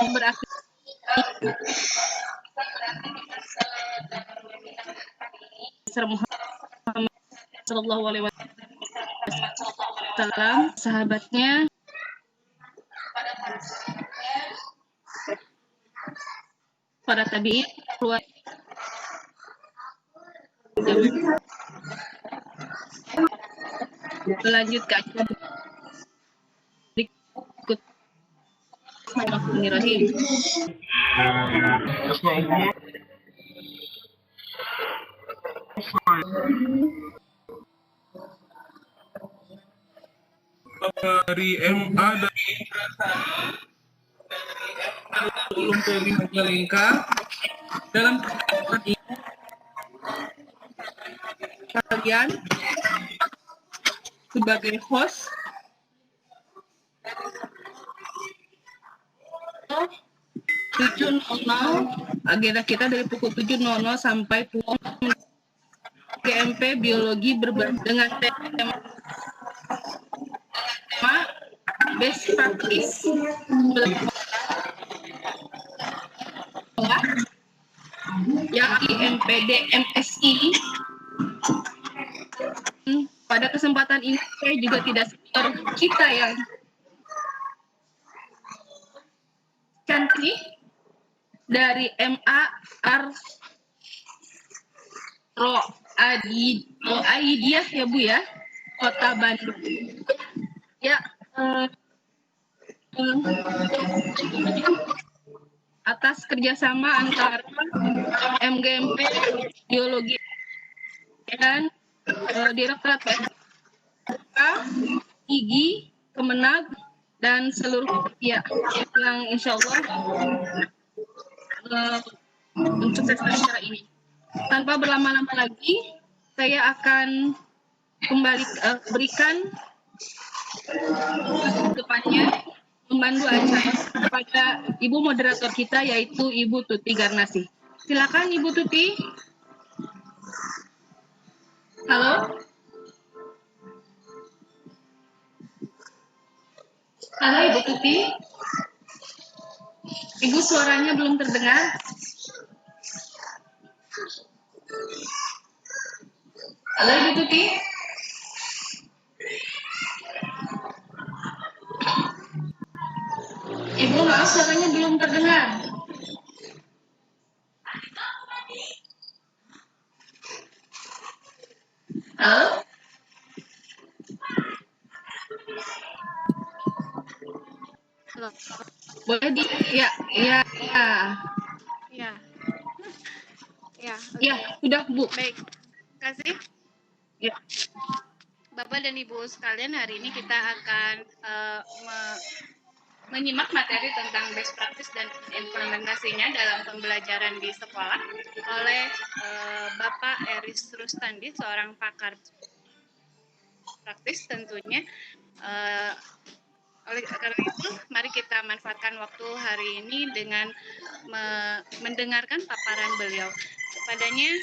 beraktivitas Muhammad Sallallahu Alaihi Wasallam, sahabatnya, para tabi'in, lanjut ke acara berikut. Bismillahirrahmanirrahim. Dari MA dan Peli Majalengka dalam kesempatan ini kalian sebagai host 7.00, agenda kita dari pukul 7.00 sampai pukul GMP Biologi dengan tema Best Practice yang IMPD MSI. Pada kesempatan ini saya juga tidak sekedar kita yang cantik dari MAR Aidiah ya Bu ya, Kota Bandung. Ya, atas kerjasama antara MGMP Biologi dan Direktorat IGI, Kemenag, dan seluruh pihak yang insya Allah mensukseskan acara ini. Tanpa berlama-lama lagi, saya akan kembali berikan depannya membantu acara kepada Ibu moderator kita, yaitu Ibu Tuti Garnasi. Silakan Ibu Tuti. Halo. Halo Ibu Tuti. Ibu suaranya belum terdengar. Halo Ibu Tuti. Ibu maaf suaranya belum terdengar. Halo. Halo. Boleh di ya. Ya. Ya, okay. Sudah Bu. Baik. Terima kasih. Ya. Bapak dan Ibu sekalian, hari ini kita akan menyimak materi tentang best practice dan implementasinya dalam pembelajaran di sekolah oleh Bapak Eris Rustandi, seorang pakar praktis tentunya. Oleh karena itu, mari kita manfaatkan waktu hari ini dengan mendengarkan paparan beliau. Kepadanya,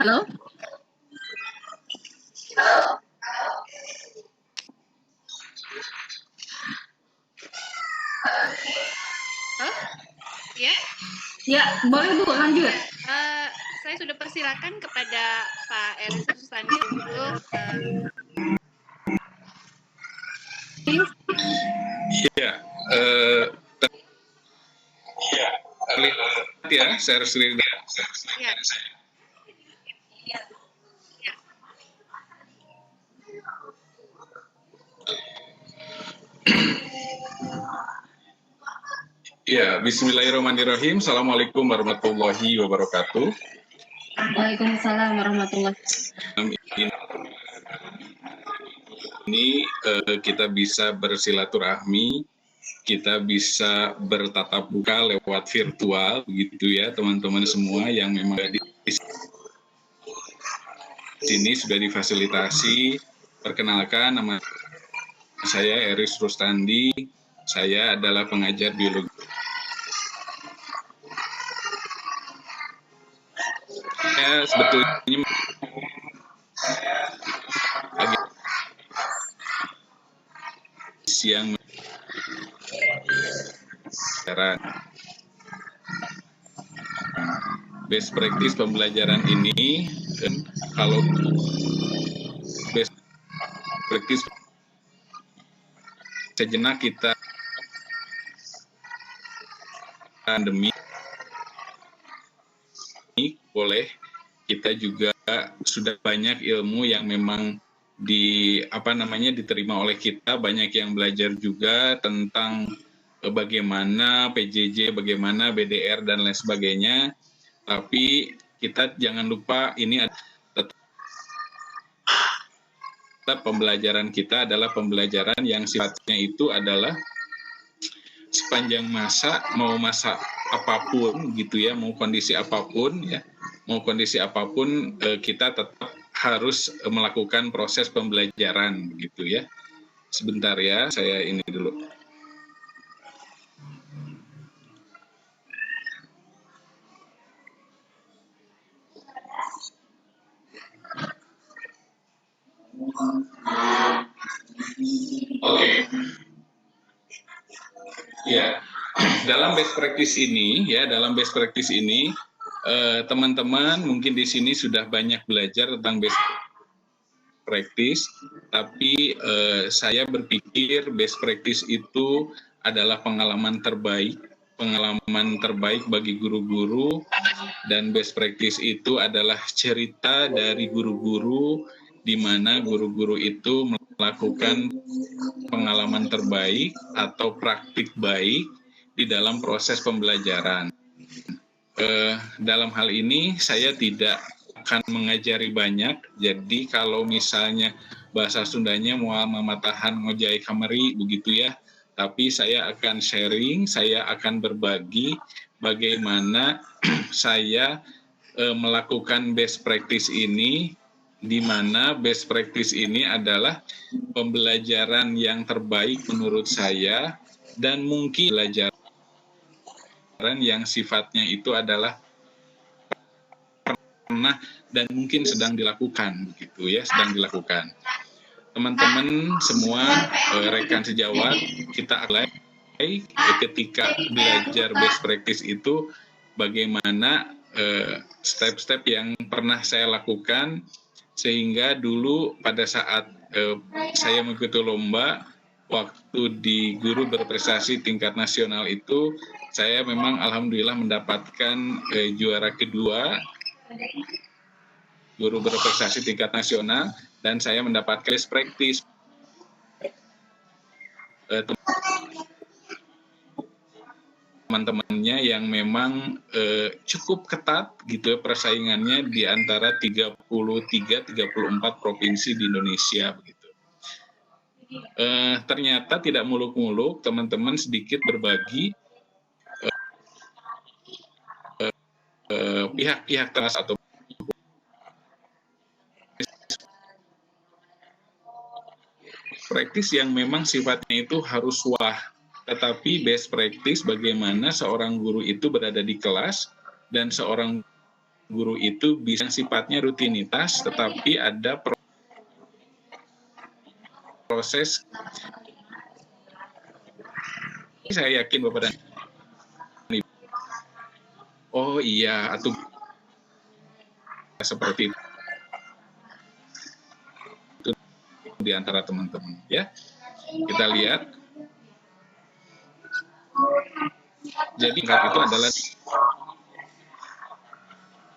Halo. Ya? Ya, boleh Bu, lanjut. Saya sudah persilakan kepada Pak Eris Rustandi untuk share screen. Ya. Ya, bismillahirrahmanirrahim. Assalamualaikum warahmatullahi wabarakatuh. Waalaikumsalam warahmatullahi wabarakatuh. Ini kita bisa bersilaturahmi, kita bisa bertatap muka lewat virtual, begitu ya teman-teman semua yang memang ada di sini sudah difasilitasi. Perkenalkan, nama saya Eris Rustandi, saya adalah pengajar biologi. sebetulnya agak siang best practice pembelajaran ini, kalau best practice sejenak kita pandemi boleh, kita juga sudah banyak ilmu yang memang diterima oleh kita, banyak yang belajar juga tentang bagaimana PJJ, bagaimana BDR dan lain sebagainya. Tapi kita jangan lupa ini tetap pembelajaran kita adalah pembelajaran yang sifatnya itu adalah sepanjang masa, mau masa apapun gitu ya, mau kondisi apapun ya, kita tetap harus melakukan proses pembelajaran gitu ya. Sebentar ya, saya ini dulu. Oke. Ya, dalam best practice ini, teman-teman mungkin di sini sudah banyak belajar tentang best practice, tapi saya berpikir best practice itu adalah pengalaman terbaik bagi guru-guru, dan best practice itu adalah cerita dari guru-guru di mana guru-guru itu melakukan pengalaman terbaik atau praktik baik di dalam proses pembelajaran. Dalam hal ini saya tidak akan mengajari banyak, jadi kalau misalnya bahasa Sundanya mual mamatahan ngojai kameri begitu ya, tapi saya akan sharing, saya akan berbagi bagaimana saya melakukan best practice ini, di mana best practice ini adalah pembelajaran yang terbaik menurut saya, dan mungkin pelajaran yang sifatnya itu adalah pernah dan mungkin sedang dilakukan begitu ya, sedang dilakukan. Teman-teman semua, rekan sejawat, kita akan ketika belajar best practice itu bagaimana step-step yang pernah saya lakukan, sehingga dulu pada saat saya mengikuti lomba waktu di guru berprestasi tingkat nasional itu, saya memang alhamdulillah mendapatkan juara kedua guru berprestasi tingkat nasional, dan saya mendapatkan best practice. Teman-temannya yang memang cukup ketat gitu ya, persaingannya di antara 33-34 provinsi di Indonesia begitu. Ternyata tidak muluk-muluk, teman-teman sedikit berbagi pihak-pihak teras atau praktis yang memang sifatnya itu harus wah, tetapi best practice bagaimana seorang guru itu berada di kelas, dan seorang guru itu bisa sifatnya rutinitas, tetapi ada proses. Saya yakin Bapak dan Ibu, oh iya, atau seperti itu di antara teman-teman ya. Kita lihat. Jadi itu adalah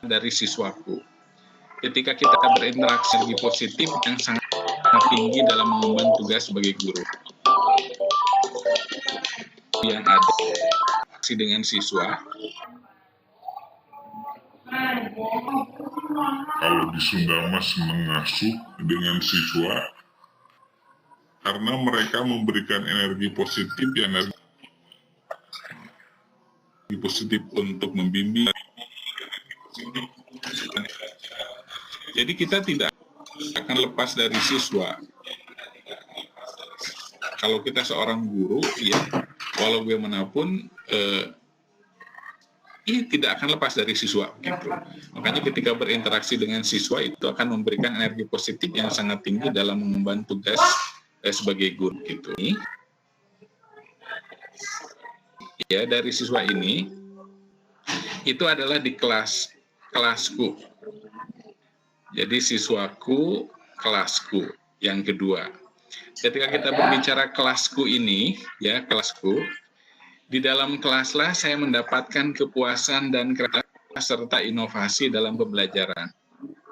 dari siswaku. Ketika kita berinteraksi lebih positif yang sangat tinggi dalam mengemban tugas sebagai guru, yang ada dengan siswa. Kalau di Sunda Mas mengasuh dengan siswa, karena mereka memberikan energi positif, energi positif untuk membimbing. Jadi kita tidak akan lepas dari siswa. Kalau kita seorang guru, ya walau bagaimanapun tidak akan lepas dari siswa gitu. Makanya ketika berinteraksi dengan siswa itu akan memberikan energi positif yang sangat tinggi dalam mengemban tugas sebagai guru gitu. Ya, dari siswa ini itu adalah di kelasku. Jadi siswaku, kelasku yang kedua. Ketika kita berbicara kelasku ini, ya kelasku, di dalam kelaslah saya mendapatkan kepuasan dan kreativitas serta inovasi dalam pembelajaran.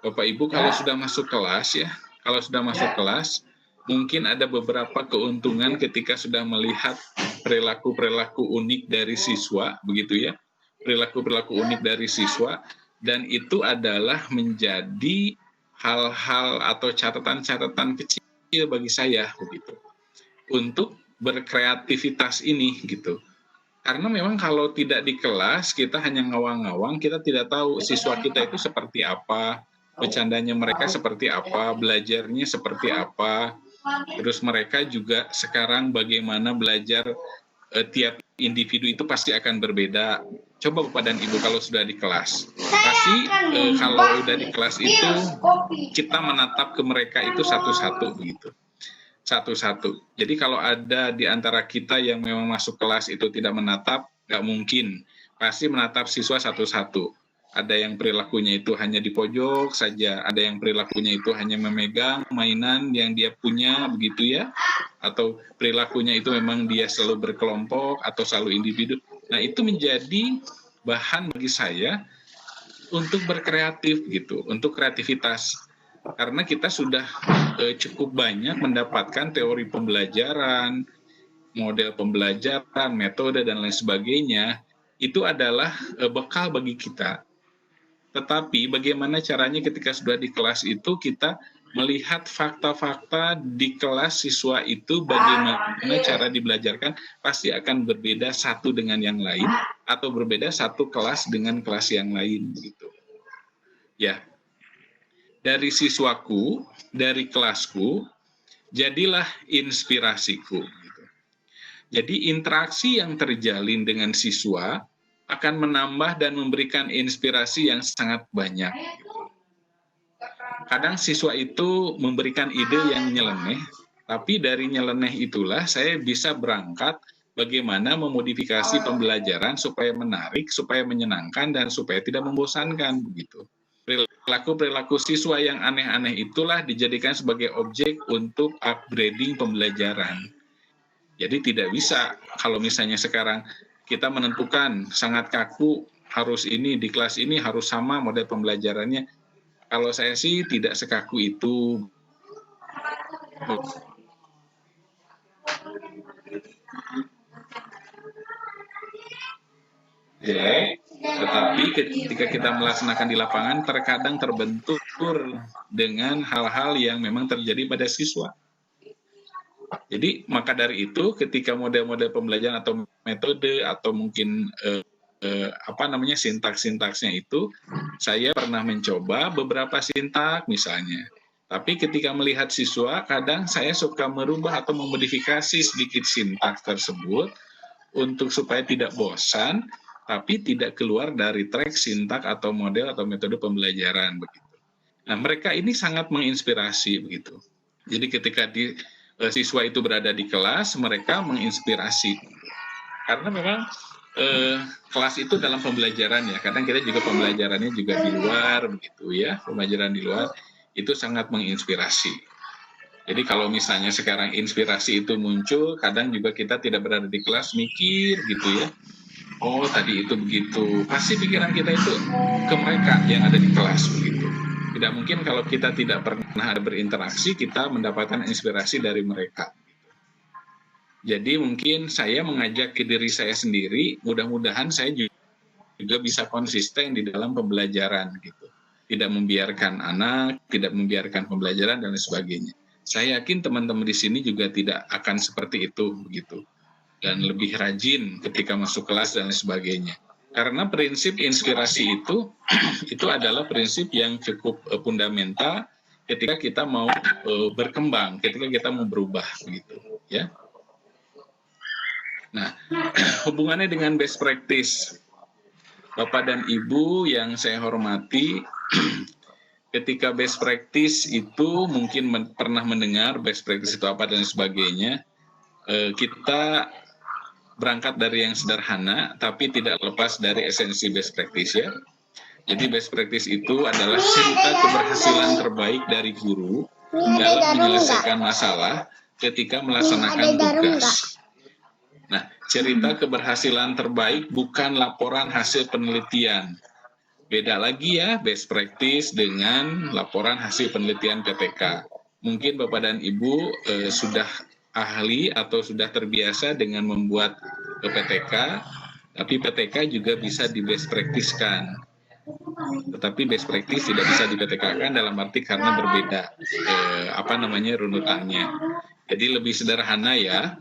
Bapak Ibu kalau sudah masuk kelas ya, kalau sudah masuk kelas, mungkin ada beberapa keuntungan ketika sudah melihat perilaku-perilaku unik dari siswa, begitu ya, perilaku-perilaku unik dari siswa, dan itu adalah menjadi hal-hal atau catatan-catatan kecil bagi saya, begitu, untuk berkreativitas ini, gitu. Karena memang kalau tidak di kelas, kita hanya ngawang-ngawang, kita tidak tahu siswa kita itu seperti apa, bercandanya mereka seperti apa, belajarnya seperti apa, terus mereka juga sekarang bagaimana belajar, tiap individu itu pasti akan berbeda. Coba Bapak dan Ibu kalau sudah di kelas, pasti kalau sudah di kelas itu, kita menatap ke mereka itu satu-satu begitu. Satu-satu. Jadi kalau ada di antara kita yang memang masuk kelas itu tidak menatap, nggak mungkin. Pasti menatap siswa satu-satu. Ada yang perilakunya itu hanya di pojok saja, ada yang perilakunya itu hanya memegang mainan yang dia punya, begitu ya. Atau perilakunya itu memang dia selalu berkelompok atau selalu individu. Nah, itu menjadi bahan bagi saya untuk berkreatif gitu, untuk kreativitas. Karena kita sudah cukup banyak mendapatkan teori pembelajaran, model pembelajaran, metode, dan lain sebagainya, itu adalah bekal bagi kita. Tetapi bagaimana caranya ketika sudah di kelas itu kita melihat fakta-fakta di kelas siswa itu bagaimana cara dibelajarkan, pasti akan berbeda satu dengan yang lain, atau berbeda satu kelas dengan kelas yang lain. Gitu. Ya. Dari siswaku, dari kelasku, jadilah inspirasiku. Jadi interaksi yang terjalin dengan siswa akan menambah dan memberikan inspirasi yang sangat banyak. Kadang siswa itu memberikan ide yang nyeleneh, tapi dari nyeleneh itulah saya bisa berangkat bagaimana memodifikasi pembelajaran supaya menarik, supaya menyenangkan, dan supaya tidak membosankan begitu. Perilaku siswa yang aneh-aneh itulah dijadikan sebagai objek untuk upgrading pembelajaran. Jadi tidak bisa kalau misalnya sekarang kita menentukan sangat kaku, harus ini, di kelas ini harus sama model pembelajarannya. Kalau saya sih tidak sekaku itu. Ya. Tetapi ketika kita melaksanakan di lapangan, terkadang terbentur dengan hal-hal yang memang terjadi pada siswa. Jadi maka dari itu, ketika model-model pembelajaran atau metode atau mungkin sintaks-sintaksnya itu, saya pernah mencoba beberapa sintaks misalnya. Tapi ketika melihat siswa, kadang saya suka merubah atau memodifikasi sedikit sintaks tersebut untuk supaya tidak bosan, tapi tidak keluar dari track sintak atau model atau metode pembelajaran begitu. Nah, mereka ini sangat menginspirasi begitu. Jadi ketika siswa itu berada di kelas, mereka menginspirasi. Karena memang kelas itu dalam pembelajaran ya. Kadang kita juga pembelajarannya juga di luar begitu ya. Pembelajaran di luar itu sangat menginspirasi. Jadi kalau misalnya sekarang inspirasi itu muncul, kadang juga kita tidak berada di kelas mikir gitu ya. Oh tadi itu begitu, pasti pikiran kita itu ke mereka yang ada di kelas begitu. Tidak mungkin kalau kita tidak pernah ada berinteraksi, kita mendapatkan inspirasi dari mereka. Jadi mungkin saya mengajak ke diri saya sendiri, mudah-mudahan saya juga bisa konsisten di dalam pembelajaran gitu. Tidak membiarkan anak, tidak membiarkan pembelajaran dan lain sebagainya. Saya yakin teman-teman di sini juga tidak akan seperti itu begitu. Dan lebih rajin ketika masuk kelas dan lain sebagainya. Karena prinsip inspirasi itu adalah prinsip yang cukup fundamental ketika kita mau berkembang, ketika kita mau berubah begitu, ya. Nah, hubungannya dengan best practice. Bapak dan Ibu yang saya hormati, ketika best practice itu mungkin pernah mendengar best practice itu apa dan sebagainya. Kita berangkat dari yang sederhana, tapi tidak lepas dari esensi best practice ya. Jadi best practice itu adalah cerita keberhasilan terbaik dari guru dalam menyelesaikan masalah ketika melaksanakan tugas. Nah, cerita keberhasilan terbaik bukan laporan hasil penelitian. Beda lagi ya best practice dengan laporan hasil penelitian PTK. Mungkin Bapak dan Ibu sudah ahli atau sudah terbiasa dengan membuat PTK, tapi PTK juga bisa di best practice-kan. Tetapi best practice tidak bisa di PTK-kan dalam arti karena berbeda runutannya. Jadi lebih sederhana ya.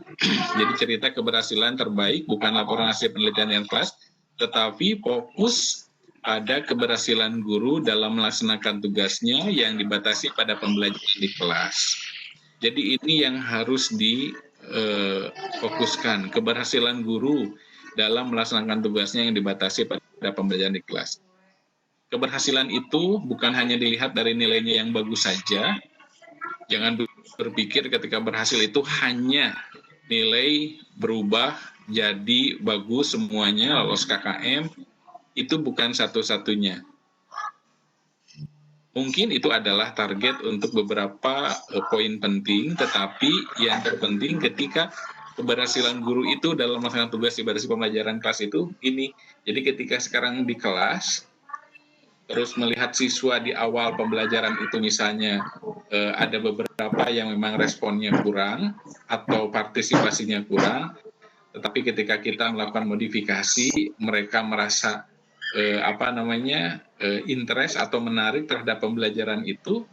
Jadi cerita keberhasilan terbaik bukan laporan hasil penelitian yang kelas, tetapi fokus pada keberhasilan guru dalam melaksanakan tugasnya yang dibatasi pada pembelajaran di kelas. Jadi ini yang harus difokuskan, keberhasilan guru dalam melaksanakan tugasnya yang dibatasi pada pembelajaran di kelas. Keberhasilan itu bukan hanya dilihat dari nilainya yang bagus saja. Jangan berpikir ketika berhasil itu hanya nilai berubah jadi bagus semuanya, lolos KKM, itu bukan satu-satunya. Mungkin itu adalah target untuk beberapa poin penting, tetapi yang terpenting ketika keberhasilan guru itu dalam melaksanakan tugas di baris pembelajaran kelas itu ini. Jadi ketika sekarang di kelas, terus melihat siswa di awal pembelajaran itu misalnya ada beberapa yang memang responnya kurang atau partisipasinya kurang, tetapi ketika kita melakukan modifikasi, mereka merasa interest atau menarik terhadap pembelajaran itu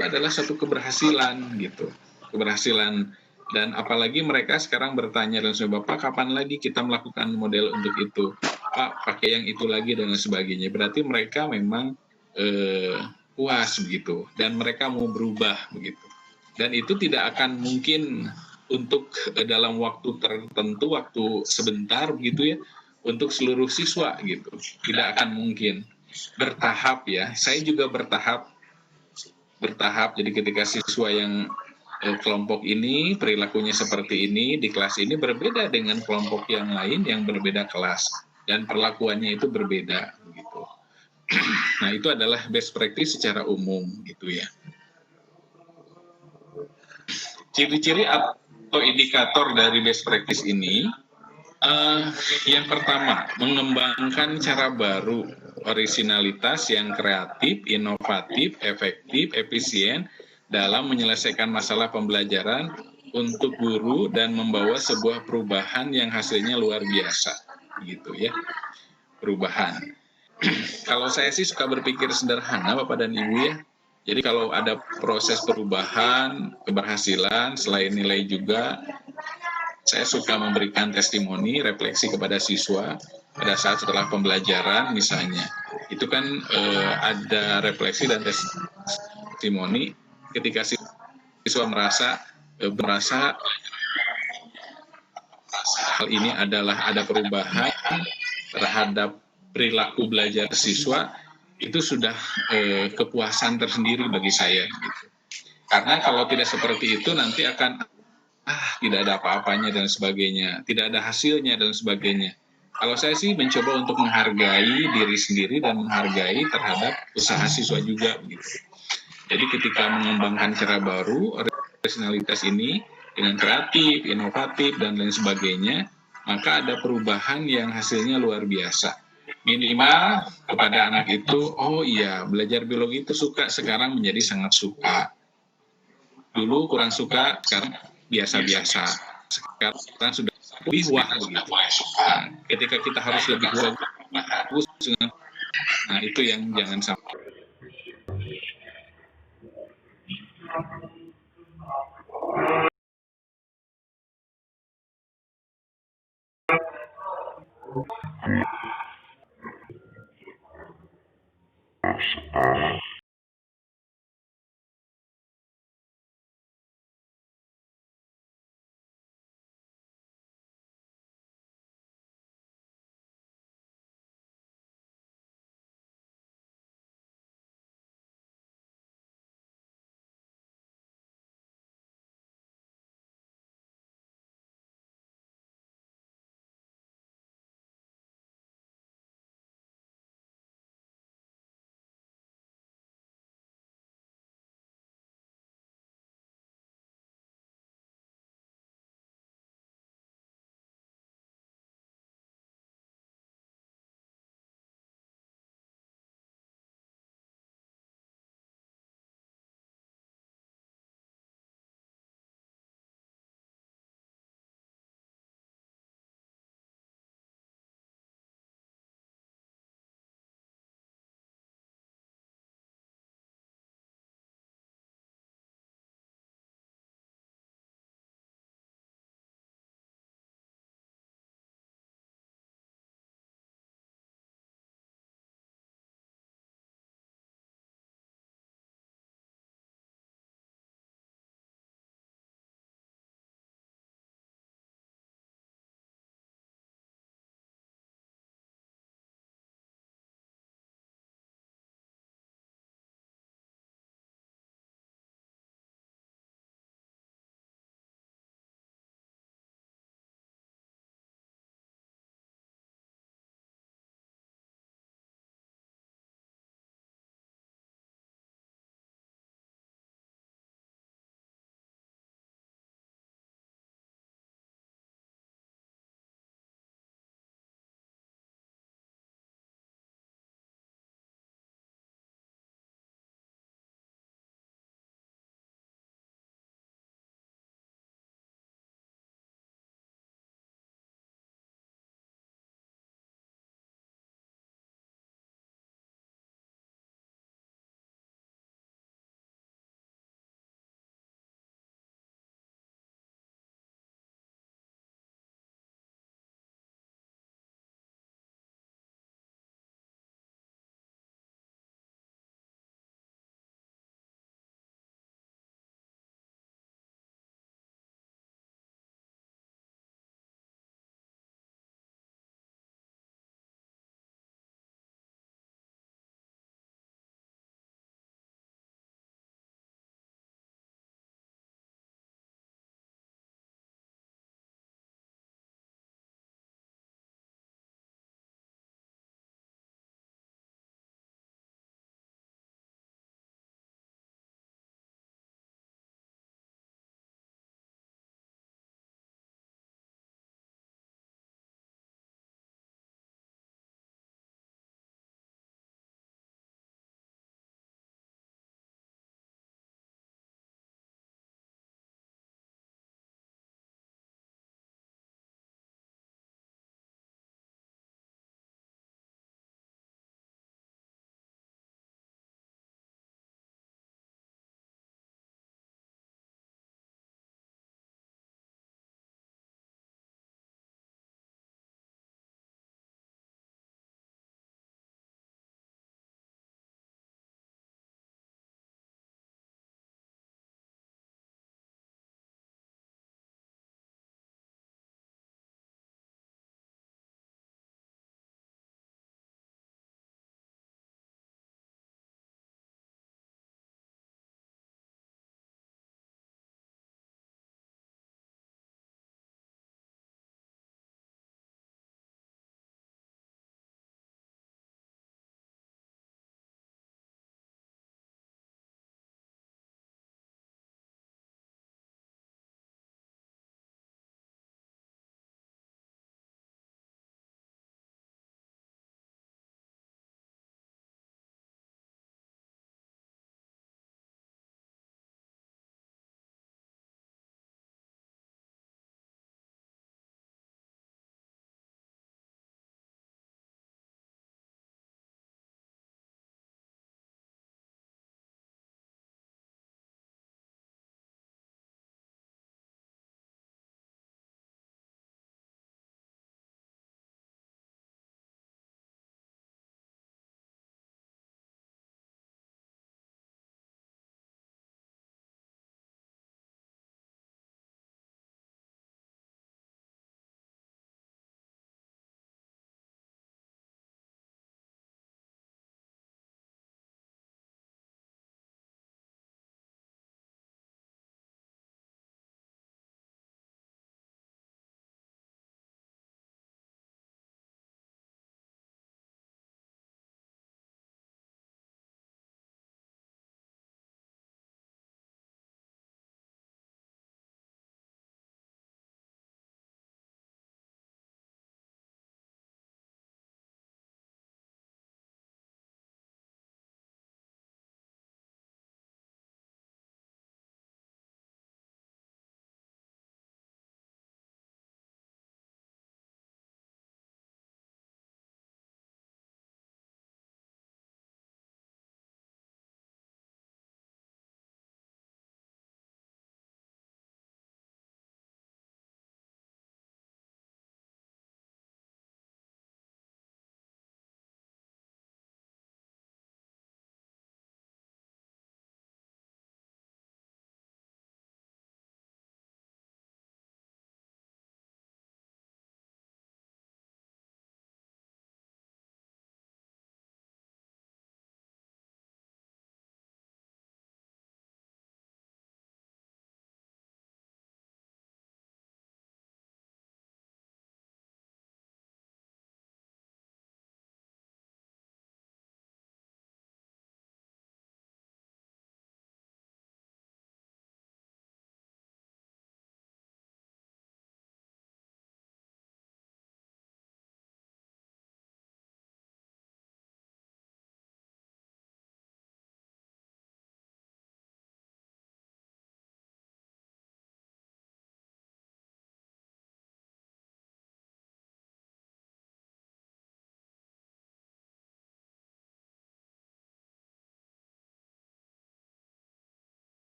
adalah suatu keberhasilan gitu, keberhasilan. Dan apalagi mereka sekarang bertanya dan Bapak kapan lagi kita melakukan model untuk itu, Pak pakai yang itu lagi dan sebagainya. Berarti mereka memang puas begitu dan mereka mau berubah begitu. Dan itu tidak akan mungkin untuk dalam waktu tertentu, waktu sebentar begitu ya, untuk seluruh siswa gitu. Tidak akan mungkin. Bertahap ya. Saya juga bertahap. Jadi ketika siswa yang kelompok ini perilakunya seperti ini di kelas ini berbeda dengan kelompok yang lain yang berbeda kelas dan perlakuannya itu berbeda gitu. Nah, itu adalah best practice secara umum gitu ya. Ciri-ciri atau indikator dari best practice ini, yang pertama, mengembangkan cara baru, orisinalitas yang kreatif, inovatif, efektif, efisien dalam menyelesaikan masalah pembelajaran untuk guru dan membawa sebuah perubahan yang hasilnya luar biasa, gitu ya, perubahan. Kalau saya sih suka berpikir sederhana, Bapak dan Ibu ya. Jadi kalau ada proses perubahan, keberhasilan, selain nilai juga, saya suka memberikan testimoni, refleksi kepada siswa pada saat setelah pembelajaran misalnya. Itu kan ada refleksi dan testimoni ketika siswa merasa hal ini adalah ada perubahan terhadap perilaku belajar siswa, itu sudah kepuasan tersendiri bagi saya. Gitu. Karena kalau tidak seperti itu nanti akan tidak ada apa-apanya dan sebagainya, tidak ada hasilnya dan sebagainya. Kalau saya sih mencoba untuk menghargai diri sendiri dan menghargai terhadap usaha siswa juga. Gitu. Jadi ketika mengembangkan cara baru, originalitas ini dengan kreatif, inovatif, dan lain sebagainya, maka ada perubahan yang hasilnya luar biasa. Minimal kepada anak itu, oh iya belajar biologi itu suka, sekarang menjadi sangat suka. Dulu kurang suka, sekarang biasa-biasa. Sekarang sudah lebih wah begitu. Nah, ketika kita harus lebih bagus, nah itu yang jangan sampai.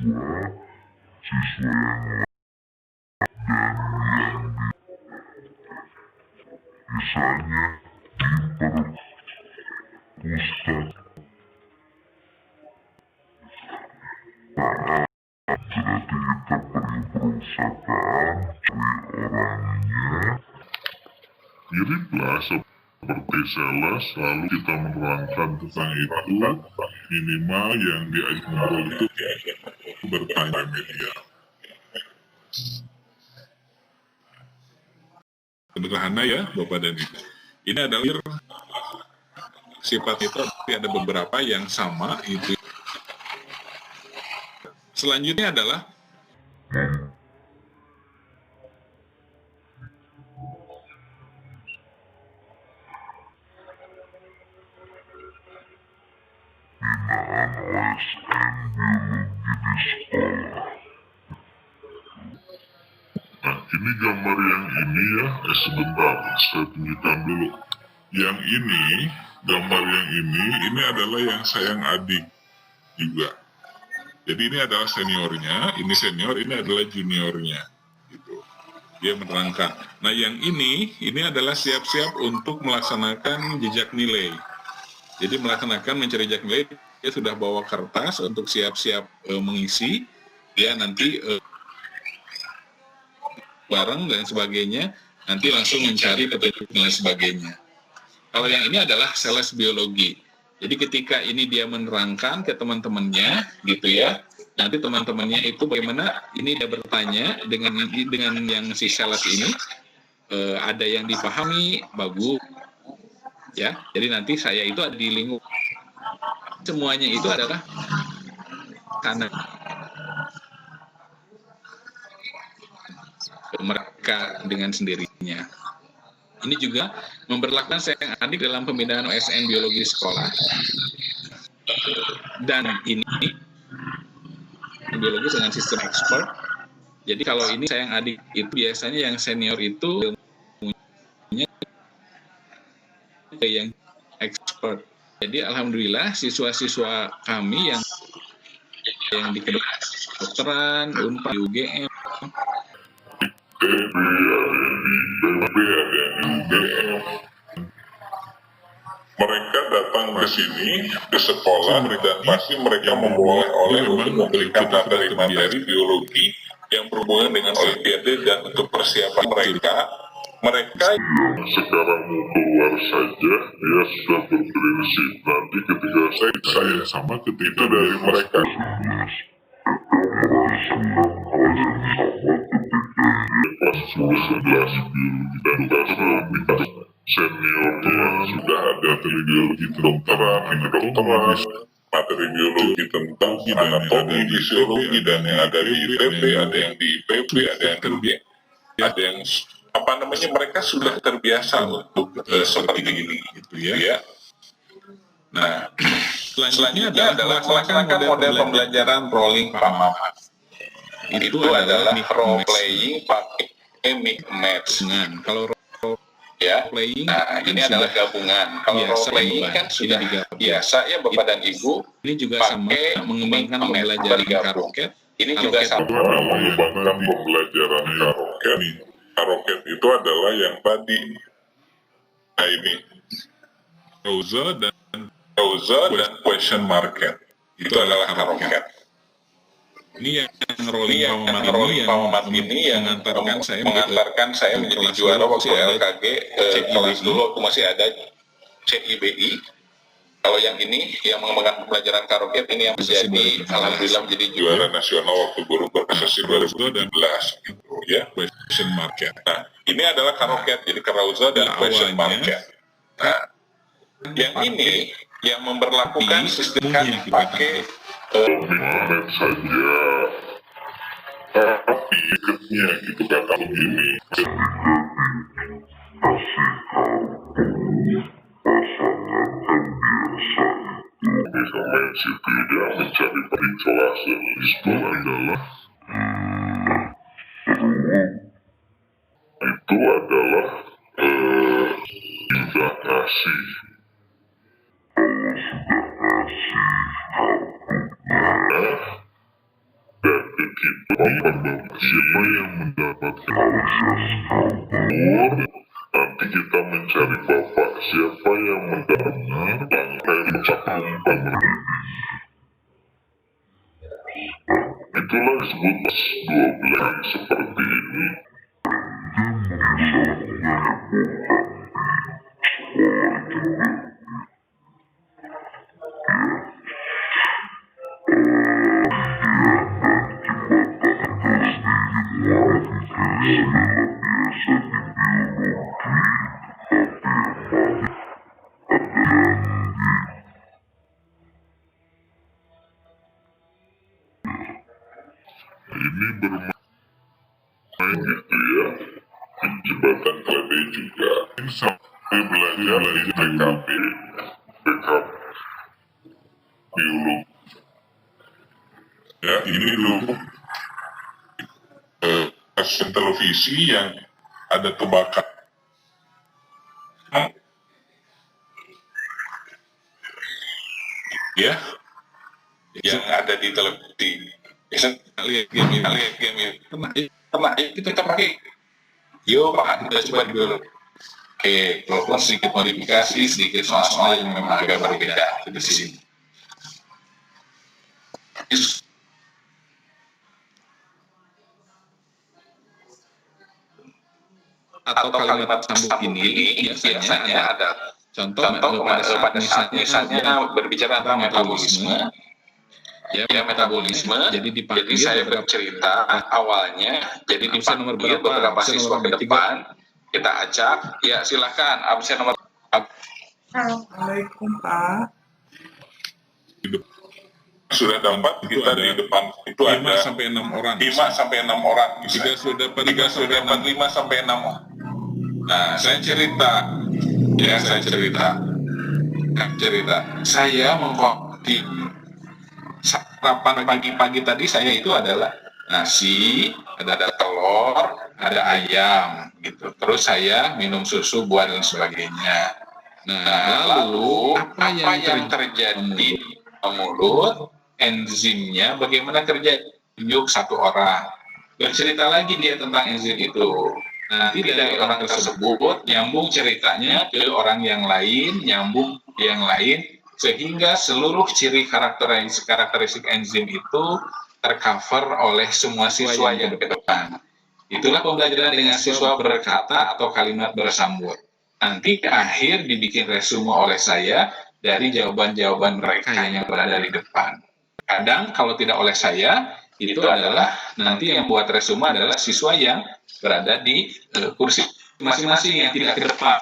misalnya di perpustakaan berarti kita pergi perpustakaan cari orangnya, miriplah seperti sales, lalu kita menerangkan tentang itu, minimal yang diajak ngobrol itu bertanya media. Sederhana ya Bapak dan Ibu. Ini adalah sifat itu, tapi ada beberapa yang sama itu. Selanjutnya adalah binaan OSN biologi di sekolah. Nah, ini gambar yang ini ya, sebentar, saya tunjukkan dulu. Yang ini, gambar yang ini adalah yang sayang adik juga. Jadi ini adalah seniornya, ini senior, ini adalah juniornya. Gitu. Dia menerangkan. Nah yang ini adalah siap-siap untuk melaksanakan jejak nilai. Jadi melaksanakan mencari jejak nilai, dia sudah bawa kertas untuk siap-siap mengisi. Dia nanti bareng dan sebagainya, nanti langsung mencari petunjuk dan sebagainya. Kalau yang ini adalah sales biologi. Jadi ketika ini dia menerangkan ke teman-temannya, gitu ya, nanti teman-temannya itu bagaimana ini dia bertanya dengan yang si sales ini, ada yang dipahami, bagus, ya. Jadi nanti saya itu ada di lingkup, semuanya itu adalah karena mereka dengan sendirinya. Ini juga memperlakukan sayang adik dalam pembinaan OSN biologi sekolah. Dan ini biologi dengan sistem expert. Jadi kalau ini sayang adik itu biasanya yang senior itu ilmunya yang expert. Jadi alhamdulillah siswa-siswa kami yang di kedokteran, Unpad, UGM, mereka datang ke sini ke sekolah dan pasti mereka membawa oleh untuk memberikan materi biologi yang berhubungan dengan olimpiade dan untuk persiapan mereka yang sekarang mau keluar saja dia sudah berprinsip nanti ketika saya sama ketika dari mereka kelas 11 dan kelas seniornya sudah ada materi biologi kedokteran, materi biologi tentang anatomi, fisiologi, dan yang ada di IPB, ada yang di IPB, ada yang ada yang mereka sudah terbiasa untuk seperti ini, gitu ya. Nah, selanjutnya adalah melaksanakan model pembelajaran rolling pemahaman. Itu adalah role playing pakai mix. Kalau ya, playing, nah ini adalah gabungan. Kalau role playing kan sudah biasa ya Bapak dan Ibu. Ini juga sama mengembangkan pembelajaran karaoke. Ini juga sama mengembangkan pembelajaran karaoke. Karaoke itu adalah yang tadi. Nah ini causa dan question market. Itu adalah karaoke. Ini yang rolling pemahaman ini yang mengantarkan saya menjadi juara waktu LKG kelas dulu waktu masih ada CIBI. Kalau yang ini yang mengembangkan pelajaran karaoke ini yang menjadi alhamdulillah menjadi juara nasional waktu guru berprestasi 2012 gitu ya, question market. Nah, ini adalah karaoke jadi carousel dan question market. Nah, yang ini yang memberlakukan sistem pakai internet saja, tapi ikutnya gitu kan kalau gini kasih kartu pasangan kan biasa itu bisa main situ dia mencari di kelas itu adalah itu adalah sudah kasih kalau sudah kasih kartunya ke kita, siapa yang mendapatkan alur, nanti kita mencari bapak siapa yang mendengar langkah mencapai itulah disebut 12 seperti ini. Ini bermain gitu ya, jembatan Klede juga. Ini sampai belajar di TKP, biologi. Ya, ini dulu stasiun televisi yang ada tebakan. Ya, yang ada di televisi. Lihat game, pernah kita pakai. Yo Pak, kita coba dulu. Oke, walaupun sedikit modifikasi, sedikit soal-soal yang memang agak berbeda di sini. Atau kalimat sambung ini biasanya ada contoh pada saat misalnya berbicara tentang metabolisme. Ya, metabolisme. Jadi saya bercerita awalnya. Jadi dipanggil beberapa siswa ke depan. Kita ajak. Ya, silakan. Absen nomor. Assalamualaikum Pak. Sudah dapat kita di depan itu 5 ada sampai 6 orang. 5 sampai 6 orang. Jika sudah dapat 5 sampai 6 orang. Nah, saya cerita. Ya, saya cerita. Saya mengkoti sarapan pagi-pagi tadi saya itu adalah nasi, ada telur, ada ayam gitu. Terus saya minum susu, buah dan sebagainya. Nah, lalu apa yang terjadi di mulut, enzimnya bagaimana kerja? Tunjuk satu orang. Bercerita lagi dia tentang enzim itu. Nanti dari orang tersebut nyambung ceritanya ke orang yang lain, nyambung yang lain, sehingga seluruh ciri karakteristik enzim itu tercover oleh semua siswa yang ke depan. Itulah pembelajaran dengan siswa berkata atau kalimat bersambut. Nanti ke akhir dibikin resume oleh saya dari jawaban-jawaban mereka yang berada di depan. Kadang kalau tidak oleh saya, itu adalah nanti yang buat resume adalah siswa yang berada di kursi masing-masing yang tidak ke depan,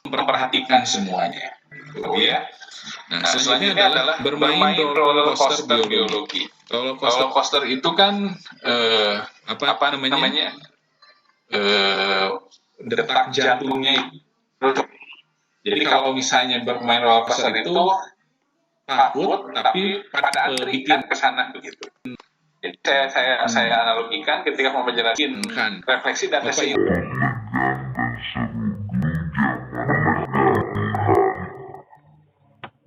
memperhatikan semuanya. Ya. Nah, selanjutnya adalah bermain roller coaster biologi. Roller coaster itu kan apa namanya? Detak jantungnya itu. Jadi kalau misalnya bermain roller coaster itu takut, tapi pada bikin ke sana begitu. Jadi saya analogikan ketika mau menjelaskan refleksi dan seimbang.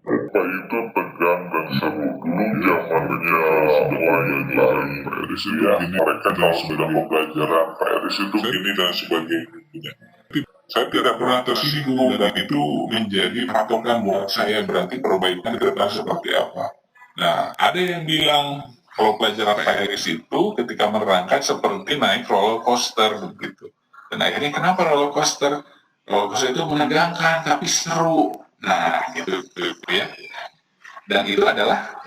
Apa itu tegang dan seru dulu zamannya lain-lain. Eris itu gini, mereka kalau sedang pembelajaran Pak Eris itu gini dan sebagainya. Saya tidak pernah tersinggung dan itu menjadi patokan buat saya, berarti perbaikan ke depan seperti apa. Nah, ada yang bilang kalau pelajaran Pak Eris itu ketika menerangkan seperti naik roller coaster begitu. Dan akhirnya kenapa roller coaster? Roller coaster itu menegangkan tapi seru. Nah, gitu ya. Dan itu adalah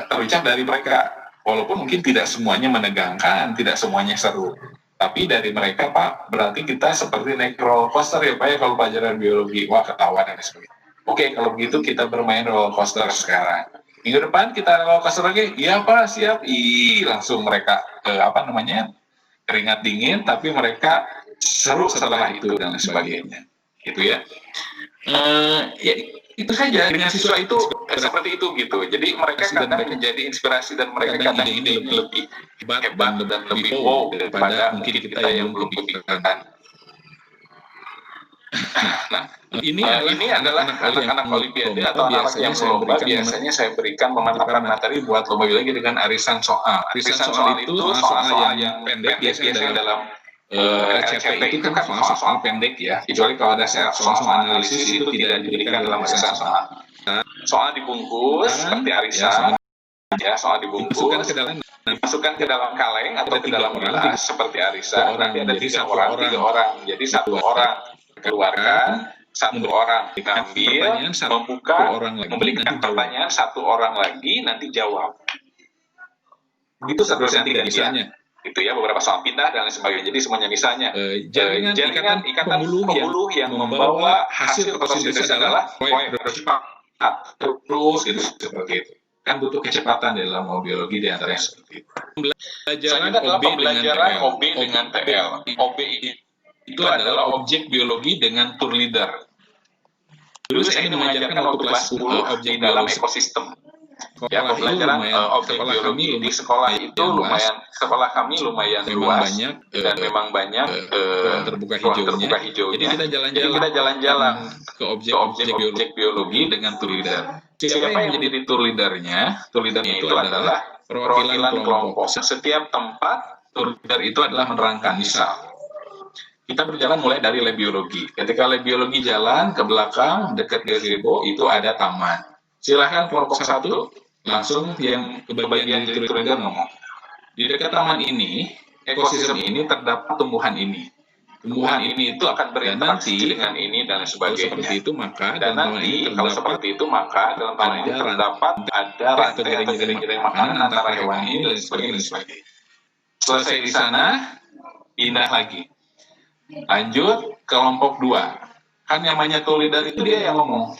terucap dari mereka. Walaupun mungkin tidak semuanya menegangkan, tidak semuanya seru. Tapi dari mereka, Pak, berarti kita seperti naik roller coaster ya, Pak, ya, kalau pelajaran biologi. Wah, ketawa dan sebagainya. Oke, kalau begitu kita bermain roller coaster sekarang. Minggu depan kita roller coaster lagi. Iya, Pak, siap. Langsung mereka, keringat dingin, tapi mereka seru setelah itu dan sebagainya. Gitu ya. Ya itu saja dengan siswa itu seperti itu gitu. Jadi mereka kadang menjadi inspirasi dan mereka kadang ide lebih hebat dan lebih wow daripada mungkin kita yang belum pikirkan. Nah, Ini adalah anak-anak Olimpiade atau anak yang lomba. Biasanya saya berikan pemaparan materi buat lomba biologi dengan arisan soal. Arisan soal itu soal-soal yang pendek, biasanya dalam LCP itu kan soal-soal pendek ya. Kecuali kalau ada soal-soal analisis itu tidak diberikan dalam arisan soal. Soal dibungkus seperti arisan, ya soal dibungkus. Masukkan ke dalam kaleng atau ke dalam gelas seperti arisan. Nanti ada 3 orang. Jadi 1 orang keluarkan, 1 orang diambil, membuka, memberikan pertanyaan 1 orang lagi, nanti jawab. Itu seterusnya tidak misalnya. Itu ya, beberapa soal pindah dan lain sebagainya. Jadi semuanya misalnya jaringan ikatan pembuluh yang membawa hasil proses adalah bercepat terus gitu, seperti itu. Kan butuh kecepatan dalam biologi di antaranya seperti itu. Pembelajaran OB dengan TL. OB itu adalah objek biologi dengan tour leader. Dulu saya mengajarkan waktu kelas 10 objek dalam ekosistem. Ya, pembelajaran objek biologi di sekolah itu sekolah kami lumayan luas dan memang banyak ruang terbuka hijaunya. Jadi kita jalan-jalan ke objek biologi dengan tour leader. Siapa yang menjadi tour leadernya? Tour leadernya itu adalah perwakilan kelompok. Setiap tempat tour leader itu adalah menerangkan. Misal, kita berjalan mulai dari lab biologi. Ketika lab biologi jalan ke belakang dekat gazebo itu ada taman. Silahkan kelompok 1 langsung yang kebagian dari tour leader ngomong. Di dekat taman ini, ekosistem ini terdapat tumbuhan ini. Tumbuhan ini itu akan berinteraksi dengan ini dan sebagainya. Seperti itu maka dan nanti kalau seperti itu maka dalam taman ini terdapat ada rantai atau jaring-jaring makanan antara hewan ini dan sebagainya. Selesai di sana, pindah lagi. Lanjut kelompok 2. Kan namanya tour leader itu dia yang ngomong.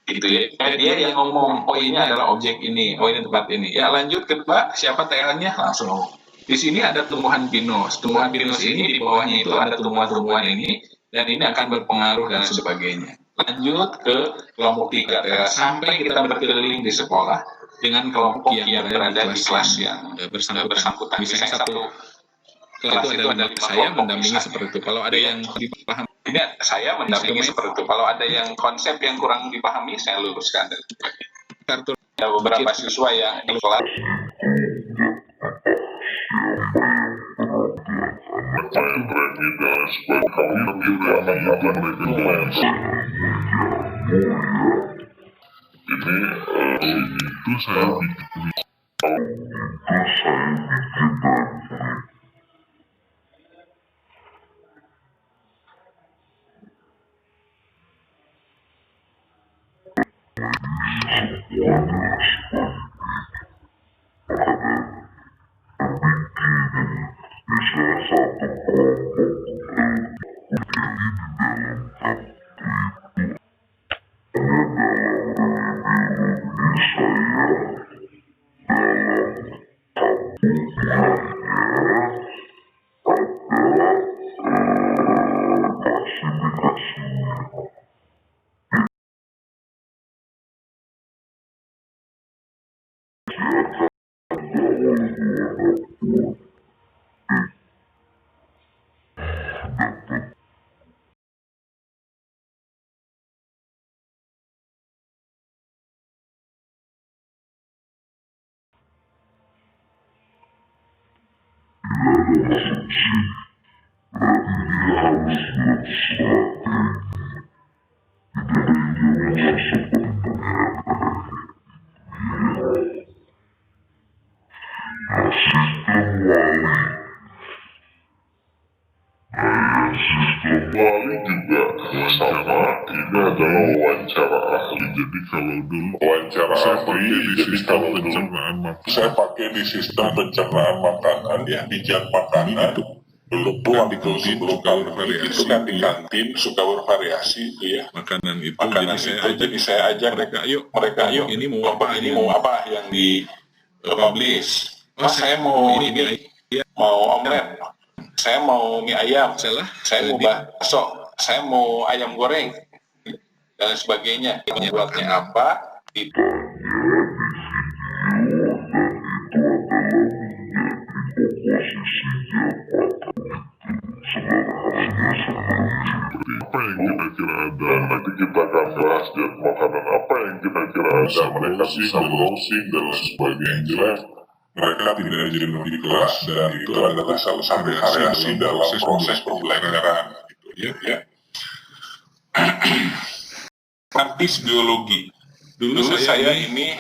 Gitu ya, dia yang ngomong, oh ini adalah objek ini, oh ini tempat ini. Ya lanjut ke siapa TL-nya langsung ngomong. Di sini ada tumbuhan pinus. Tumbuhan pinus ini di bawahnya itu ada tumbuhan-tumbuhan ini dan ini akan berpengaruh dan sebagainya. Lanjut ke kelompok 3 sampai kita berkeliling di sekolah dengan kelompok yang berada di kelas yang bersangkutan. Misalnya satu kelas itu ada 5 saya mendampingi seperti itu. Kalau ada yang dipahami, ini saya mendampingi seperti itu. Kalau ada yang konsep yang kurang dipahami, saya luruskan. Ada beberapa siswa yang di kelas itu saya bikin Wali juga sama, ini adalah wawancara ahli. Jadi kalau dulu wawancara ahli, jadi kalau dulu saya pakai di sistem pencernaan makanan, ya di jam makanan belum sebelum itu kan di kantin suka bervariasi itu ya makanan itu. Jadi saya ajak mereka yuk ini mau apa yang di publish. Saya mau ini mau omelet. Saya mau mie ayam, saya mau bakso, saya mau ayam goreng, dan sebagainya. Buatnya apa? Itu apa yang kira-kira ada. Nanti kita akan bahas ya, makanan apa yang kira-kira ada. Mereka bisa browsing dan lain sebagainya. Jelas, mereka tidak jenuh di kelas dan itu adalah salah satu variasi dalam proses pembelajaran. Gitu, ya. Praktis biologi. Dulu saya ini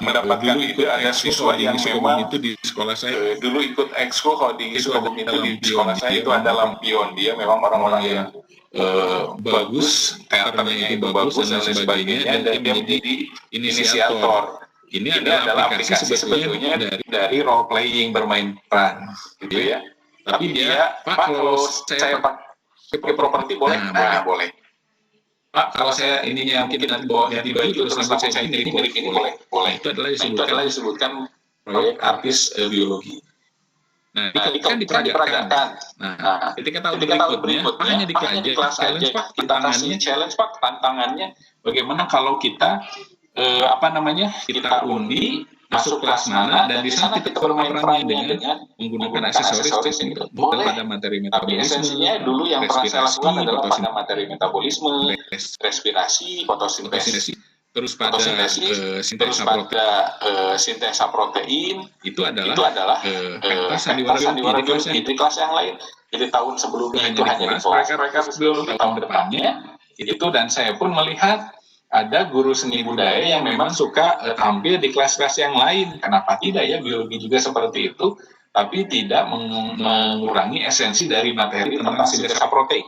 mendapatkan ide ada siswa yang memang itu di sekolah saya dulu ikut ekskul kalau di Sukabumi itu di sekolah saya itu ada lampion. Dia memang orang-orang yang bagus, teaternya itu bagus dan lain sebagainya, dan dia menjadi inisiator. Ini adalah aplikasi sebetulnya dari role playing, bermain peran gitu ya. Tapi dia, Pak, kalau saya pakai properti boleh? Nah, boleh. Pak, kalau saya ininya mungkin nanti bawa ganti baju terus langsung saya ini mirip ini boleh. Itu adalah disebutkan proyek artis biologi. Nah, kan diperagakan. Nah, ketika tahun berikutnya, hanya di kelas challenge Pak, kita kasih challenge Pak, tantangannya bagaimana kalau kita kita undi masuk kelas mana dan di sana kita bermain perannya dengan menggunakan aksesoris itu boleh pada materi tapi metabolisme. esensinya dulu yang pernah saya lakukan adalah pada materi metabolisme, respirasi, fotosintesis, terus pada sintesa protein. Itu adalah sandiwara biologi di kelas yang lain. Jadi tahun sebelumnya itu hanya di kelas biologi, tahun depannya itu, dan saya pun melihat ada guru seni budaya yang memang suka tampil di kelas-kelas yang lain. Kenapa tidak ya, biologi juga seperti itu, tapi tidak mengurangi esensi dari materi tentang sintesa protein.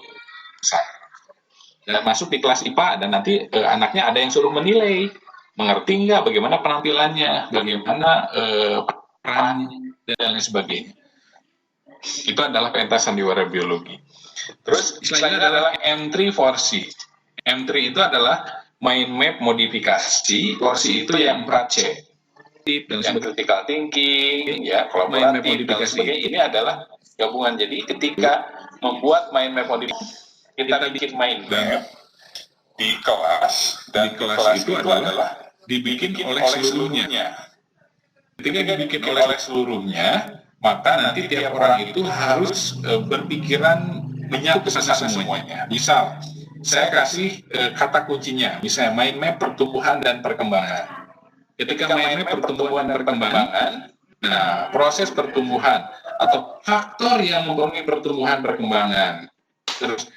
Dan masuk di kelas IPA dan nanti anaknya ada yang suruh menilai, mengerti nggak bagaimana penampilannya, bagaimana perannya dan lain sebagainya. Itu adalah pentas sandiwara biologi. Terus istilahnya adalah M3 4C. M3 itu adalah mind map modifikasi, 4C itu yang 4C. Yang critical thinking, ya, kolaboratif, dan sebagainya. Ini adalah gabungan. Jadi ketika membuat mind map modifikasi, kita bikin mind map di kelas, dan di kelas itu adalah dibikin oleh seluruhnya. Ketika dibikin oleh seluruhnya, maka nanti tiap orang itu harus berpikiran menyatu semuanya. Misal, saya kasih kata kuncinya, misalnya mind map pertumbuhan dan perkembangan. Ketika mind map pertumbuhan dan perkembangan, nah proses pertumbuhan atau faktor yang mempengaruhi pertumbuhan perkembangan, terus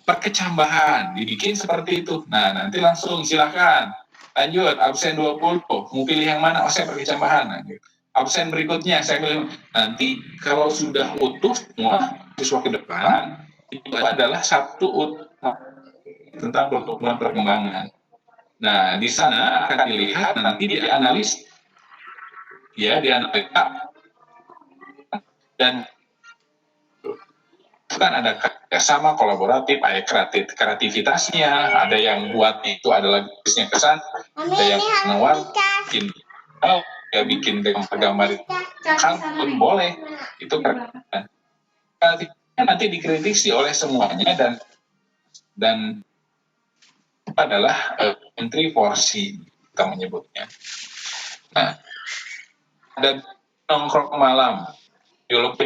perkecambahan dibikin seperti itu. Nah nanti langsung silakan lanjut absen 20, mau pilih yang mana? Oh saya perkecambahan. Nah, gitu. Absen berikutnya saya pilih. Nanti kalau sudah utuh semua siswa ke depan, itu adalah satu tentang pertumbuhan perkembangan. Nah, di sana akan dilihat nanti dianalisis, ya, dianalisa dan kan ada kerjasama kolaboratif, ada kreativitasnya, ada yang buat itu adalah bisnisnya kesan, ada yang bikin bikin gambar-gambar kan pun boleh, itu keren. Nanti dikritisi oleh semuanya dan adalah entry porsi kita menyebutnya. Nah, ada nongkrong malam, biologi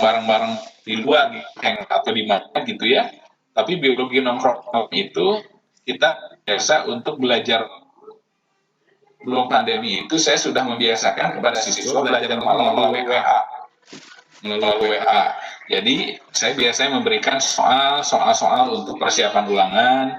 bareng-bareng di luar atau di mana gitu ya. Tapi biologi nongkrong itu kita biasa untuk belajar. Belum pandemi itu saya sudah membiasakan kepada siswa belajar malam melalui WA. Jadi saya biasanya memberikan soal-soal untuk persiapan ulangan,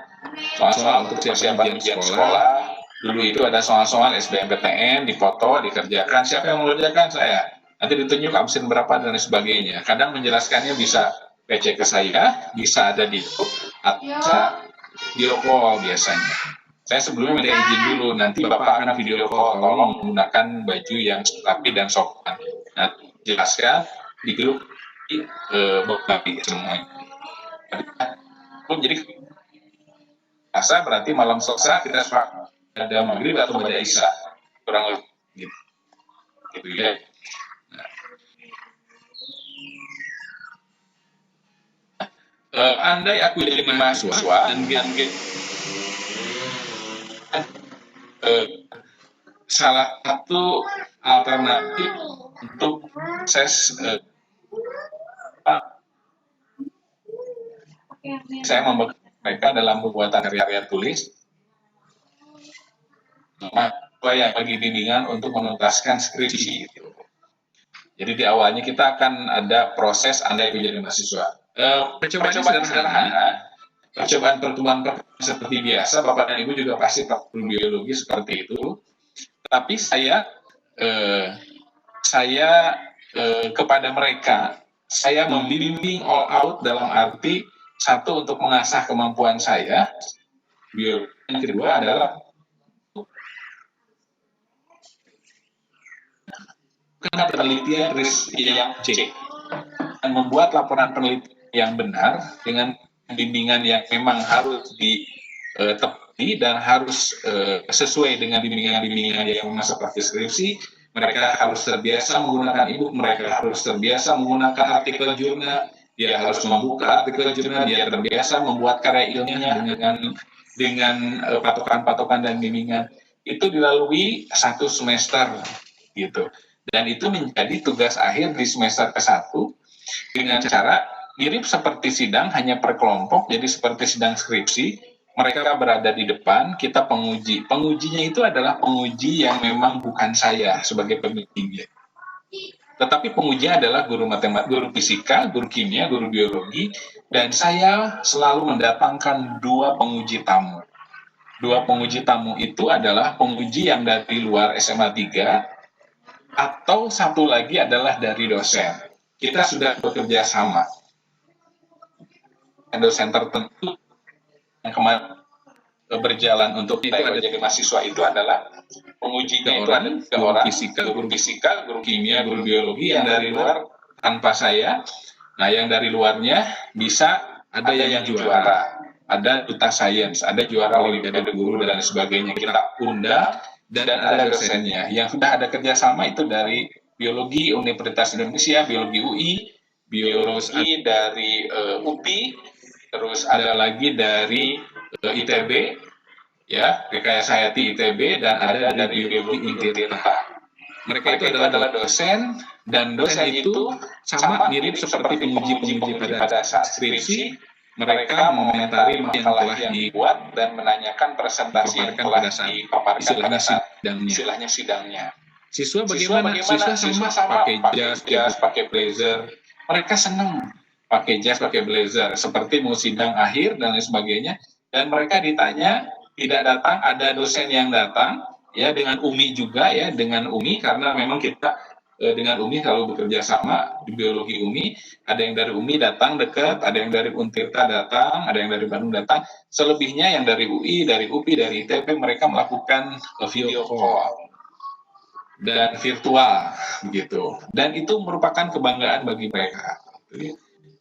soal-soal untuk persiapan ujian sekolah. Dulu itu ada soal-soal SBMPTN, dipoto, dikerjakan. Siapa yang mengerjakan? Saya. Nanti ditunjuk absen berapa dan sebagainya. Kadang menjelaskannya bisa PC ke saya, bisa ada di grup, atau bisa video call biasanya. Saya sebelumnya minta izin dulu, nanti Bapak akan video call, tolong menggunakan baju yang rapi dan sopan. Nah, jelaskan di grup Bapak semuanya. Jadi, asa berarti malam selesai kita ada maghrib atau baca isya, kurang lebih gitu ya. Andai aku jadi mahasiswa dan salah satu alternatif untuk proses saya membekali mereka dalam pembuatan karya tulis, yang bagi bimbingan untuk menuntaskan skripsi. Gitu. Jadi di awalnya kita akan ada proses andai menjadi mahasiswa. Percobaan sederhana, percobaan pertemuan seperti biasa, Bapak dan Ibu juga pasti praktikul biologi seperti itu. Tapi saya kepada mereka, saya membimbing all out dalam arti satu untuk mengasah kemampuan saya, yang kedua adalah penelitian risk yang cek dan membuat laporan penelitian yang benar dengan bimbingan yang memang harus ditepati dan harus sesuai dengan bimbingan-bimbingan yang masa praktis skripsi. Mereka harus terbiasa menggunakan e-book, mereka harus terbiasa menggunakan artikel jurnal, dia harus membuka artikel jurnal, dia terbiasa membuat karya ilmiah dengan patokan-patokan dan bimbingan. Itu dilalui 1 semester gitu. Dan itu menjadi tugas akhir di semester ke-1 dengan cara mirip seperti sidang hanya per kelompok, jadi seperti sidang skripsi, mereka berada di depan, kita penguji. Pengujinya itu adalah penguji yang memang bukan saya sebagai pembimbingnya. Tetapi pengujinya adalah guru matematika, guru fisika, guru kimia, guru biologi, dan saya selalu mendatangkan 2 penguji tamu. 2 penguji tamu itu adalah penguji yang dari luar SMA 3, atau satu lagi adalah dari dosen. Kita sudah bekerja sama. Dosen tertentu yang kemarin berjalan untuk kita menjadi mahasiswa itu adalah pengujinya itu ada guru fisika, guru kimia, guru biologi yang dari luar tanpa saya. Nah, yang dari luarnya bisa ada yang juara, ada duta sains, ada juara olimpiade guru dan sebagainya. Kita undang dan ada dosennya yang sudah ada kerjasama itu dari biologi Universitas Indonesia, biologi UI, biologi dari UPI, terus ada lagi dari ITB, ya, Rekayasa Hayati ITB, dan ada dari biologi Untirta. Mereka itu adalah dosen, dan dosen itu sama mirip seperti penguji-penguji pada saat skripsi. Mereka mengomentari makalah yang dibuat dan menanyakan presentasi yang telah dipaparkan pada saat istilahnya sidangnya. Siswa bagaimana? Siswa sama pakai jas, pakai blazer. Mereka senang pakai jas, pakai blazer, seperti mau sidang akhir dan lain sebagainya. Dan mereka ditanya, tidak datang, ada dosen yang datang, ya dengan UMI juga, ya dengan UMI, karena memang kita dengan UMI kalau bekerja sama di biologi UMI, ada yang dari UMI datang dekat, ada yang dari Untirta datang, ada yang dari Bandung datang. Selebihnya yang dari UI, dari UPI, dari ITB, mereka melakukan video call dan virtual begitu. Dan itu merupakan kebanggaan bagi mereka.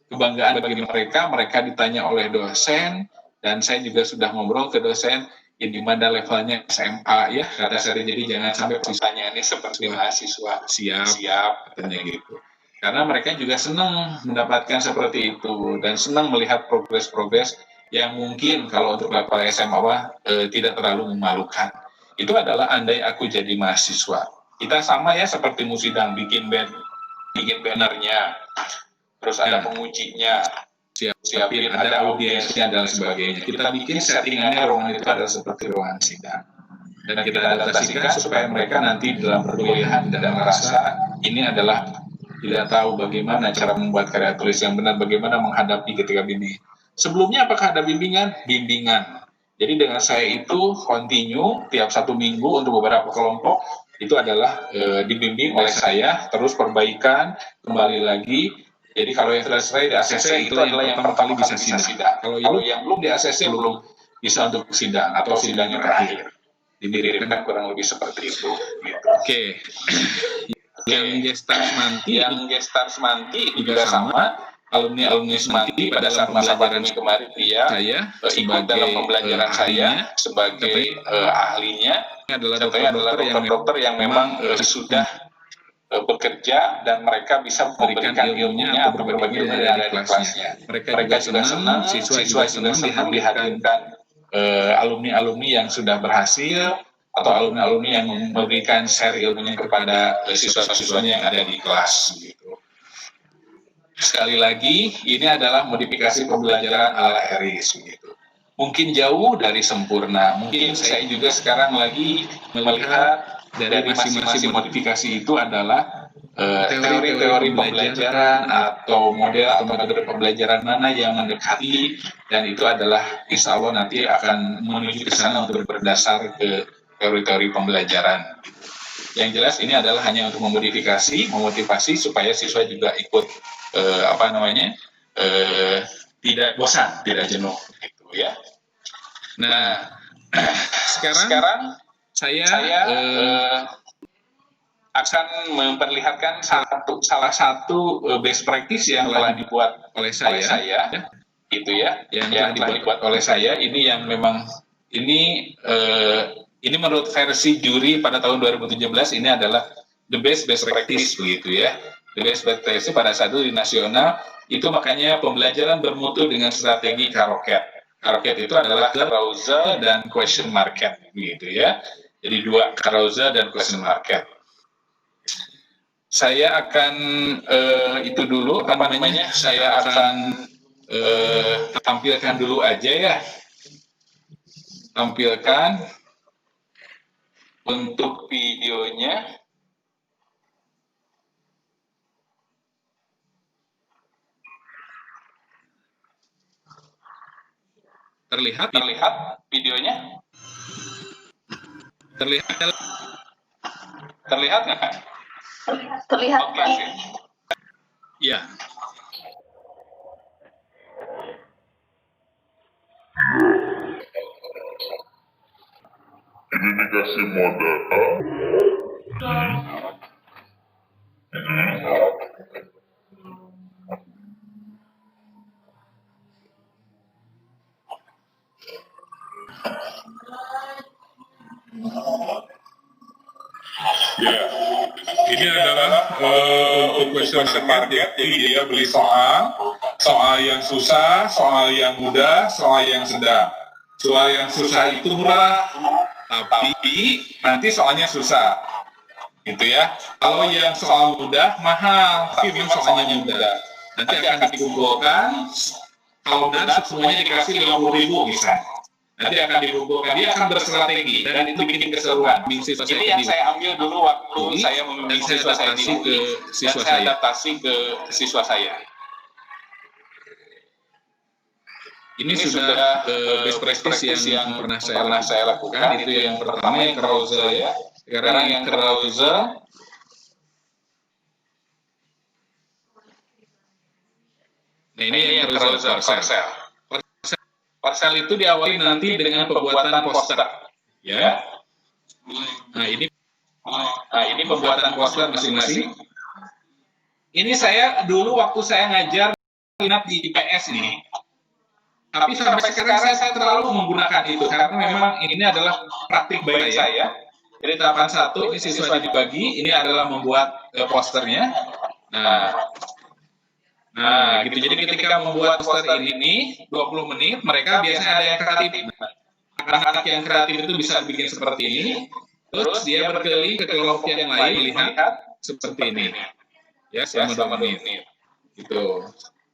Kebanggaan bagi mereka, mereka ditanya oleh dosen, dan saya juga sudah ngobrol ke dosen, ya di mana levelnya SMA, ya kata saya, jadi jangan sampai pertanyaannya seperti mahasiswa siap katanya gitu. Karena mereka juga senang mendapatkan seperti itu dan senang melihat progres-progres yang mungkin kalau untuk level SMA tidak terlalu memalukan. Itu adalah andai aku jadi mahasiswa. Kita sama ya seperti musidang, bikin bannernya, terus ada pengujinya, siapin, ada audiensnya dan sebagainya. Kita bikin settingannya ruangan itu adalah seperti ruangan sidang. Dan kita adaptasikan supaya mereka nanti dalam perkuliahan tidak merasa ini adalah tidak tahu bagaimana cara membuat karya tulis yang benar, bagaimana menghadapi ketika bimbingan. Sebelumnya apakah ada bimbingan? Bimbingan. Jadi dengan saya itu continue tiap 1 minggu untuk beberapa kelompok itu adalah dibimbing oleh saya, terus perbaikan, kembali lagi. Jadi kalau yang selesai di ACC itu adalah yang pertama kali bisa sidang. Kalau yang belum di ACC belum bisa untuk sidang atau sidangnya terakhir. Dimiripkan kurang lebih seperti itu. Gitu. Oke. Yang Gestars Manti juga sama. Alumni Semanti pada saat masa pandemi kemarin saya ikut dalam pembelajaran saya sebagai ahlinya. Contohnya adalah dokter-dokter yang memang sudah bekerja dan mereka bisa memberikan ilmunya atau berbagi ilmu yang ada di kelasnya. Mereka juga senang, siswa juga senang dihadirkan alumni-alumni yang sudah berhasil atau alumni-alumni yang memberikan share ilmunya kepada siswa-siswanya yang ada di kelas gitu. Sekali lagi, ini adalah modifikasi pembelajaran ala Harris gitu. Mungkin jauh dari sempurna. Mungkin saya juga sekarang lagi melihat dari masing-masing modifikasi itu adalah teori-teori pembelajaran atau model atau metode pembelajaran mana yang mendekati, dan itu adalah insya Allah nanti akan menuju ke sana untuk berdasar ke teori-teori pembelajaran. Yang jelas ini adalah hanya untuk memotivasi supaya siswa juga ikut tidak bosan, tidak jenuh gitu ya. Nah, sekarang saya akan memperlihatkan salah satu best practice yang telah dibuat oleh saya gitu ya, yang telah dibuat oleh saya. Ini yang memang ini menurut versi juri pada tahun 2017 ini adalah the best practice begitu ya. The best practice pada saat itu di nasional itu, makanya pembelajaran bermutu dengan strategi Karoket. Karoket itu adalah carousel dan question market begitu ya. Jadi dua, carousel dan question market. Saya akan itu dulu saya akan tampilkan dulu aja ya. Tampilkan untuk videonya. Terlihat videonya? Terlihat nggak? Terlihat. Oke. Ya. Ini dikasih modal A. Ya, ini adalah untuk question market. Jadi dia beli soal yang susah, soal yang mudah, soal yang sedang. Soal yang susah itu murah, tapi nanti soalnya susah, gitu ya. Kalau yang soal mudah mahal, tapi memang soalnya mudah. Nanti akan dikumpulkan, kalau benar semuanya dikasih 50.000 misalnya. Nanti akan dikumpulkan, dia akan berstrategi, dan itu bikin keseruan. Ini yang saya ambil dulu waktu saya membimbing siswa saya di UI, dan saya adaptasi ke siswa saya. Ini sudah best practice yang pernah saya lakukan. Itu yang pertama yang carousel ya. Sekarang yang carousel. Nah ini yang carousel. Parcel itu diawali nanti dengan pembuatan poster, ya. Nah ini pembuatan poster masing-masing. Ini saya dulu waktu saya ngajar minat di IPS ini, tapi sampai sekarang saya terlalu menggunakan itu karena memang ini adalah praktik baik saya. Jadi tahapan 1 ini siswa dibagi, ini adalah membuat posternya. Nah, gitu. Jadi ketika membuat poster ini 20 menit, mereka biasanya ada yang kreatif. Anak-anak yang kreatif itu bisa bikin seperti ini, terus dia berkeliling ke kelompok yang lain melihat seperti ini. Ya, selama 2 menit. Gitu.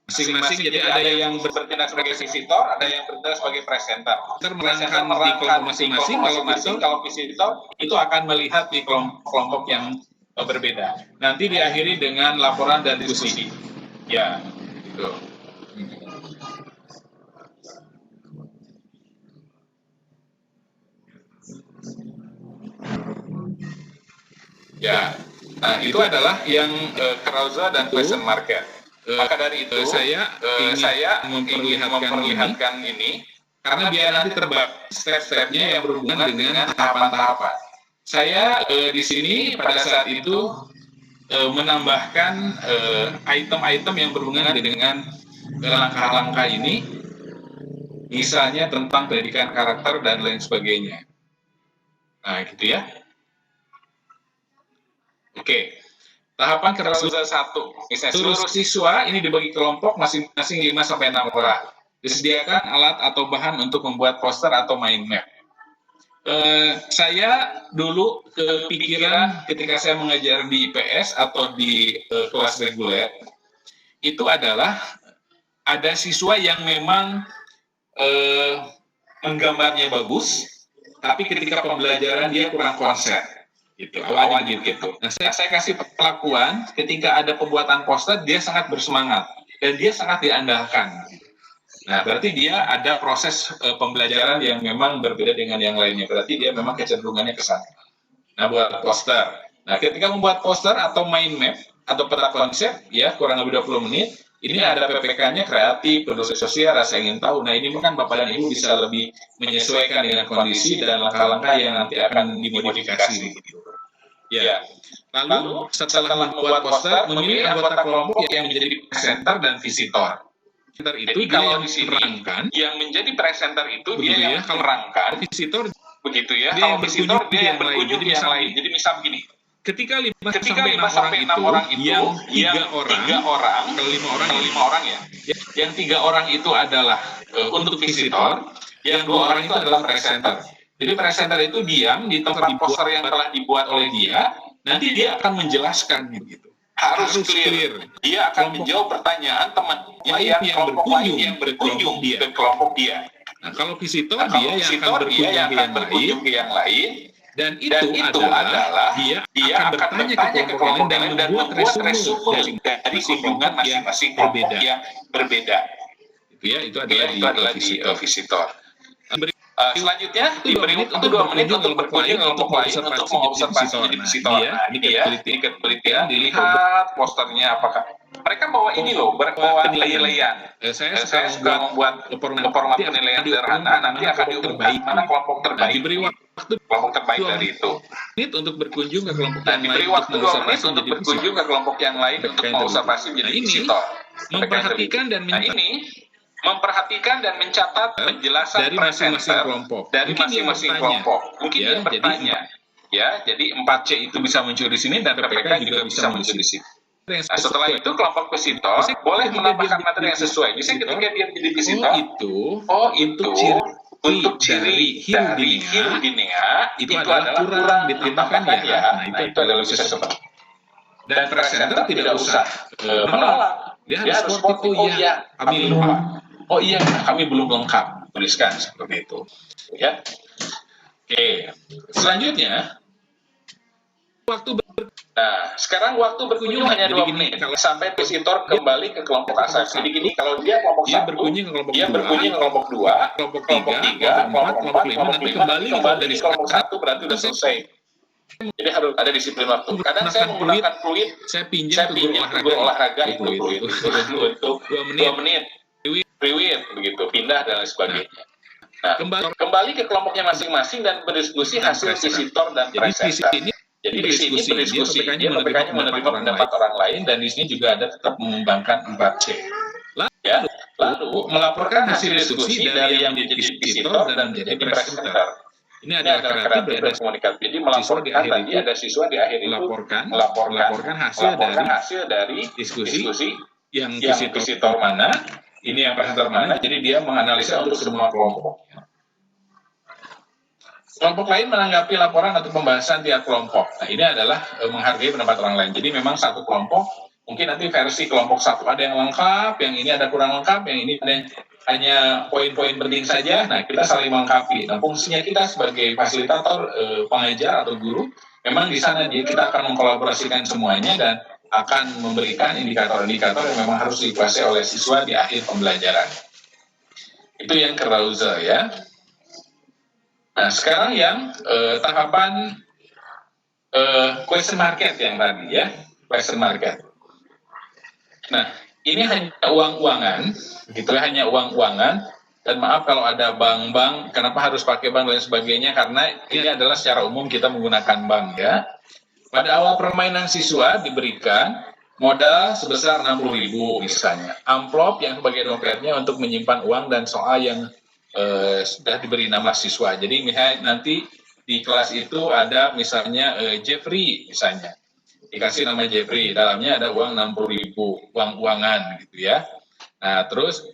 Masing-masing jadi ada yang bertindak sebagai visitor, ada yang bertindak sebagai presenter. Merangkan di kelompok masing-masing, kalau visitor itu akan melihat di kelompok yang berbeda. Nanti diakhiri dengan laporan dan diskusi. Ya, gitu. Ya, nah itu adalah yang carousel dan question market. Maka dari itu saya ingin memperlihatkan ini karena biar nanti terbagi step-stepnya yang berhubungan dengan tahapan-tahapan. Saya di sini pada saat itu menambahkan item-item yang berhubungan dengan langkah-langkah ini, misalnya tentang pendidikan karakter dan lain sebagainya. Nah, gitu ya. Oke, tahapan carousel 1. Misalnya seluruh siswa ini dibagi kelompok masing-masing 5-6 orang. Disediakan alat atau bahan untuk membuat poster atau mind map. Saya dulu kepikiran ketika saya mengajar di IPS atau di kelas reguler, itu adalah ada siswa yang memang menggambarnya bagus, tapi ketika pembelajaran dia kurang konsen. Gitu, awalnya gitu. Nah, saya kasih perlakuan ketika ada pembuatan poster, dia sangat bersemangat dan dia sangat diandalkan. Nah, berarti dia ada proses pembelajaran yang memang berbeda dengan yang lainnya. Berarti dia memang kecenderungannya ke sana. Nah, buat poster. Nah, ketika membuat poster atau mind map atau peta konsep, ya kurang lebih 20 menit, ini ada PPK-nya kreatif, produksi sosial, rasa ingin tahu. Nah, ini kan Bapak dan Ibu bisa lebih menyesuaikan dengan kondisi dan langkah-langkah yang nanti akan dimodifikasi. Ya. Lalu setelah membuat poster, memilih anggota kelompok yang menjadi presenter dan visitor. Itu dia yang menerangkan, yang menjadi presenter itu dia yang menerangkan, visitor begitu ya. Kalau visitor dia yang berkunjung ke yang lain. Jadi misal begini. Ketika 5 sampai 6 orang itu yang 3 orang, kalau 5 orang ya. Yang 3 orang itu adalah untuk visitor, yang 2 orang itu adalah presenter. Jadi presenter itu diam di tempat poster yang telah dibuat oleh dia, nanti dia akan menjelaskan begitu. Harus clear. Dia akan menjawab pertanyaan temannya yang berkunjung ke kelompok dia. Nah, kalau visitor dia yang akan berkunjung ke yang lain. Dan itu adalah dia akan bertanya ke kelompok lain dan membuat resume dari kunjungan masing-masing kelompok yang berbeda. Itu adalah di visitor. Selanjutnya diberi waktu 2 menit untuk berkunjung ke kelompok lain untuk mengobservasi jadi visitor. Nah, ini dia penelitian, dilihat posternya apakah mereka bawa ini loh, bawa penilaian. Saya suka membuat format penilaian sederhana, nanti akan diumumkan mana kelompok terbaik. Diberi waktu kelompok terbaik dari itu. Menit untuk berkunjung ke kelompok yang lain. Diberi waktu 2 menit untuk berkunjung ke kelompok yang lain untuk mengobservasi menjadi visitor. Memperhatikan dan memperhatikan dan mencatat penjelasan dari masing-masing kelompok. Dari masing-masing kelompok. Mungkin dia bertanya. Ya, jadi 4C itu bisa muncul di sini dan PPK juga bisa muncul di sini. Nah, setelah itu kelompok visitor boleh menambahkan materi yang sesuai. Misalnya ketika dia jadi visitor, itu untuk ciri dari Hirudinea itu adalah kurang ditambahkan ya. Nah, itu adalah bisa seperti. Dan presenter tidak usah menolak. Dia harus sportif. Kami lupa. Kami belum lengkap. Tuliskan seperti itu. Ya. Oke. Selanjutnya, sekarang waktu berkunjung hanya 2 menit. Sampai visitor kembali ke kelompok asal. Jadi gini, kalau dia kelompok 1, dia berkunjung ke kelompok 2, kelompok 3, kelompok 4, kelompok 5, nanti kembali dari kelompok 1 berarti sudah selesai. Jadi harus ada disiplin waktu. Kadang saya menggunakan fluid, saya pinjam ke guru olahraga itu untuk 2 menit. Fluid begitu, pindah dan lain sebagainya. Nah, kembali ke kelompoknya masing-masing dan berdiskusi hasil visitor dan presenter. Jadi di sini berdiskusi, dia PPK-nya menerima pendapat orang lain dan di sini juga ada tetap mengembangkan 4C. Lalu melaporkan hasil diskusi dari yang menjadi visitor dan menjadi presenter. Ini adalah kreatif dan komunikatif. Jadi melaporkan tadi ada siswa di akhir itu melaporkan hasil dari diskusi yang visitor mana, ini yang presenter mana. Jadi dia menganalisa untuk semua kelompok. Kelompok lain menanggapi laporan atau pembahasan tiap kelompok. Nah, ini adalah menghargai pendapat orang lain. Jadi memang satu kelompok, mungkin nanti versi kelompok 1 ada yang lengkap, yang ini ada kurang lengkap, yang ini ada hanya poin-poin penting saja. Nah, kita saling melengkapi. Nah, fungsinya kita sebagai fasilitator, pengajar atau guru, memang di sana kita akan mengkolaborasikan semuanya dan akan memberikan indikator-indikator yang memang harus dikuasai oleh siswa di akhir pembelajaran. Itu yang carousel ya. Nah, sekarang yang tahapan question market yang tadi ya, question market. Nah, ini hanya uang-uangan, gitu ya, hanya uang-uangan. Dan maaf kalau ada bank-bank, kenapa harus pakai bank dan sebagainya, karena ini adalah secara umum kita menggunakan bank ya. Pada awal permainan siswa diberikan modal sebesar 60.000 misalnya. Amplop yang sebagai dompetnya untuk menyimpan uang dan soal yang sudah diberi nama siswa. Jadi misalnya nanti di kelas itu ada misalnya Jeffrey misalnya. Dikasih nama Jeffrey, dalamnya ada uang 60.000, uang-uangan gitu ya. Nah, terus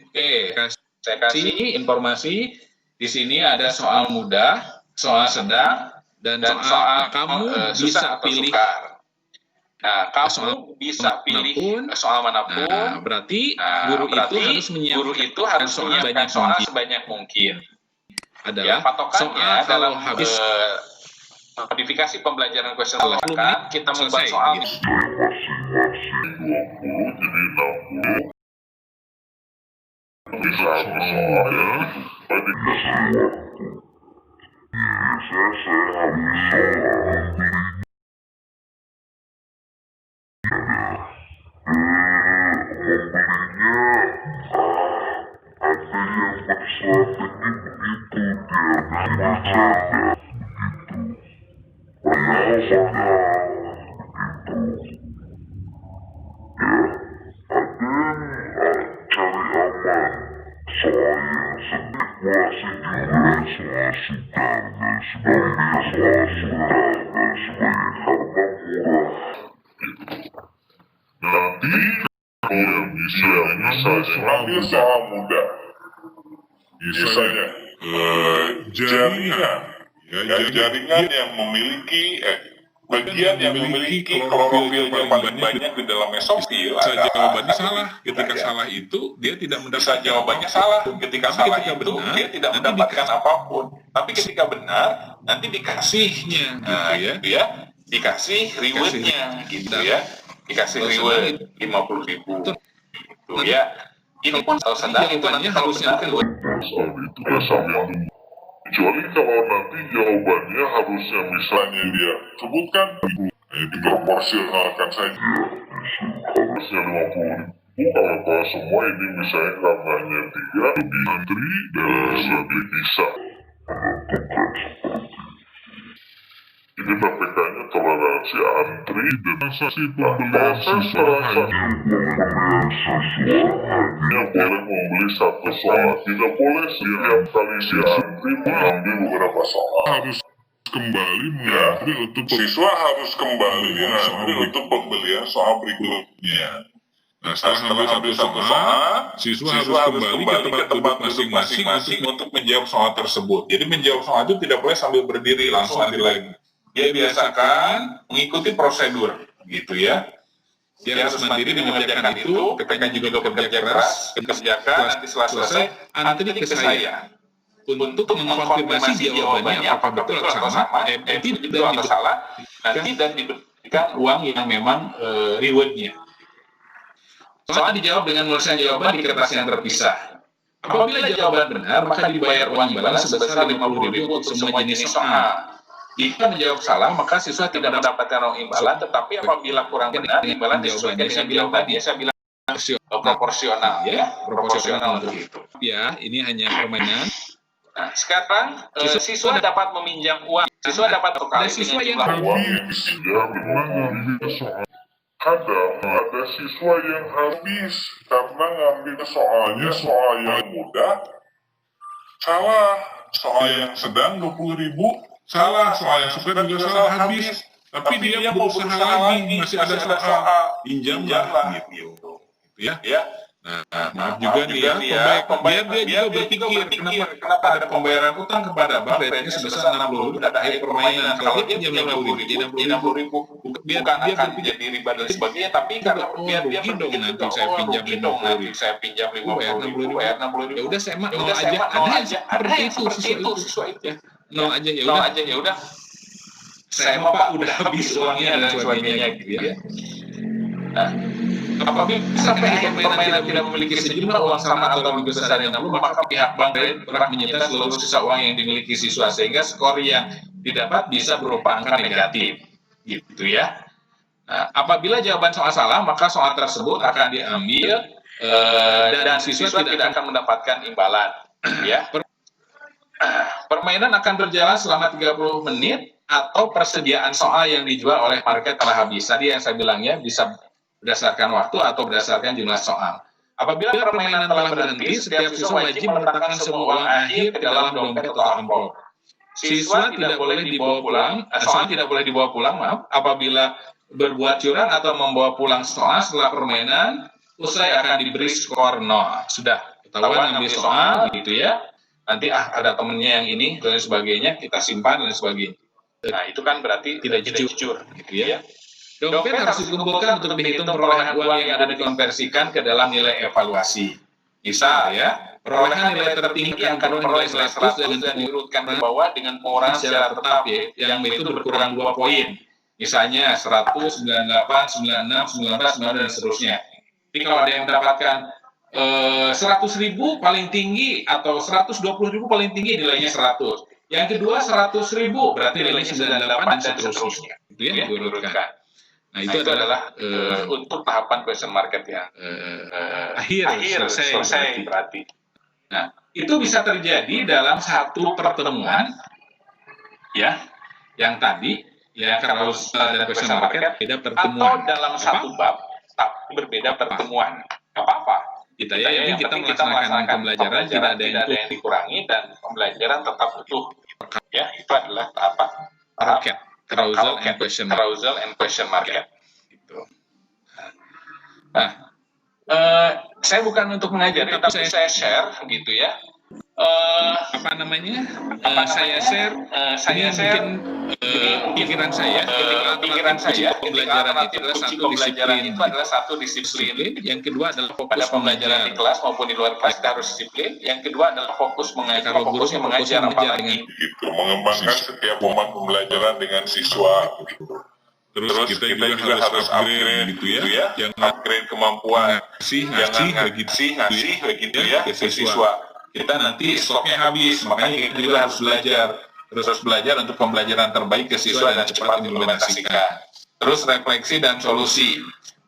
saya kasih informasi di sini ada soal mudah soal sedang, dan soal kamu bisa pilih kamu bisa pilih soal manapun. Nah, berarti guru itu harus menyiapkan soal sebanyak mungkin. Adalah patokannya dalam habis modifikasi pembelajaran question kan kita membuat soal bisa soalnya nanti yang bisa ambil soal mudah. Misalnya jaringan yang memiliki bagian yang memiliki klorofil yang paling banyak di dalam mesofil. Jawabannya salah. Ketika salah itu dia tidak mendapatkan Jawabannya salah. Ketika salah itu dia tidak mendapatkan apapun. Tapi ketika benar nanti dikasihnya gitu ya. Dikasih rewardnya gitu ya. Dikasih reward 50.000 gitu ya. Ini pun kalau sedang itu nanti harusnya kan kecuali kalau nanti jawabannya harusnya misalnya dia sebutkan diproporsionalkan saja harusnya 50.000 kalau semua ini misalnya namanya 3 lebih antri dan lebih bisa menentukan ini PPK-nya toleransi antri dan transaksi pembelian siswa hanya boleh membeli satu soal, tidak boleh setiap kali si antri mengambil beberapa soal. Harus kembali mengantri untuk siswa harus kembali mengantri untuk pembelian soal berikutnya. Nah, setelah ambil satu soal, siswa harus kembali ke tempat duduk masing-masing untuk menjawab soal tersebut. Jadi menjawab soal itu tidak boleh sambil berdiri, langsung ambil lagi. Dia biasakan mengikuti prosedur, gitu ya. Dia harus mandiri mengerjakan itu, PPK juga bekerja keras, kerjakan, nanti setelah selesai, antri ke saya. Untuk mengkonfirmasi jawabannya apakah betul atau sama, betul atau salah, nanti dan diberikan uang yang memang rewardnya. Soal dijawab dengan menuliskan jawaban di kertas yang terpisah. Apabila jawaban benar, maka dibayar uang imbalan sebesar 50.000 untuk semua jenis soal. Jika menjawab salah, maka siswa tidak mendapatkan uang imbalan, tetapi apabila kurang benar, imbalan disesuaikan dengan jawaban dia. Saya bilang proporsional, ya, proporsional untuk itu. Ya, ini hanya permainan. Nah, sekarang siswa dapat meminjam uang. Siswa dapat berkali siswa yang uang. Kadang ada siswa yang habis karena ngambil soalnya soal yang mudah, salah. Soal yang sedang 20.000. Salah, soal yang suka juga salah habis. Tapi dia berusaha lagi, masih ada soal. Pinjamlah gitu. Ya. Nah, maaf juga nih ya, pembayar dia juga berpikir kenapa ada pembayaran utang kepada bank rate-nya sebesar 60.000 pada akhir permainan. Kalau dia pinjam 60.000, bukan akan jadi riba dan sebagainya, tapi karena biar dia berpikir nanti saya pinjam 50.000, bayar 60.000. Ya udah saya mah nol aja. Ada yang seperti itu siswa itu. Nol aja ya udah. Saya mah Pak udah habis uangnya dan sebagainya gitu ya. Nah, apabila sampai akhir permainan tidak memiliki sejumlah uang sama atau lebih besar dari 60, maka pihak bank berhak menyita seluruh sisa uang yang dimiliki siswa sehingga skor yang didapat bisa berupa angka negatif, gitu ya. Nah, apabila jawaban soal salah, maka soal tersebut akan diambil dan siswa tidak akan mendapatkan imbalan, ya. Permainan akan berjalan selama 30 menit atau persediaan soal yang dijual oleh market telah habis. Tadi yang saya bilang ya, bisa berdasarkan waktu atau berdasarkan jumlah soal. Apabila permainan telah berhenti, setiap siswa wajib meletakkan semua uang akhir ke dalam dompet atau amplop. Siswa tidak boleh dibawa pulang, soal tidak boleh dibawa pulang, maaf. Apabila berbuat curang atau membawa pulang soal setelah permainan, usai akan diberi skor 0. Sudah ketahuan ngambil soal, gitu ya. nanti ada temennya yang ini dan sebagainya, kita simpan dan sebagainya. Nah, itu kan berarti tidak jujur gitu ya. Dompet harus dikumpulkan untuk dihitung perolehan uang yang ada dikonversikan ke dalam nilai evaluasi. Misal ya, perolehan nilai tertinggi yang akan memperoleh nilai 100 dan diurutkan ke bawah dengan pengurangan secara tetap ya, yang itu berkurang 2 poin. Misalnya 100, 98, 96, 19, 19 dan seterusnya. Jadi kalau ada yang mendapatkan 100.000 paling tinggi atau 120.000 paling tinggi nilainya 100. Yang kedua 100.000 berarti nilainya 98 dan seterusnya. Itu ya diurutkan. Nah itu adalah untuk tahapan question market yang akhir selesai berarti. Nah itu bisa terjadi dalam satu pertemuan ya yang tadi ya carousel dan question market beda pertemuan atau dalam satu bab tapi berbeda pertemuan. Apa-apa. Kita ya, yang kita melaksanakan pembelajaran tidak ada yang dikurangi dan pembelajaran tetap utuh. Ya, itu adalah tahap carousel and question market. Gitu. Nah, saya bukan untuk mengajari, tapi saya share, gitu ya. Saya share mungkin pikiran saya pembelajaran itu adalah satu disiplin. Yang kedua adalah fokus pembelajaran di kelas maupun di luar kelas kita harus disiplin. Yang kedua adalah fokus mengajar, fokusnya mengajar apalagi gitu, mengembangkan setiap momen pembelajaran dengan siswa gitu. Terus kita juga harus upgrade gitu ya, yang upgrade kemampuan ngasih begitu ya ke siswa. Kita nanti stoknya habis, makanya kita juga harus belajar untuk pembelajaran terbaik ke siswa dan cepat diimplementasikan. Terus refleksi dan solusi,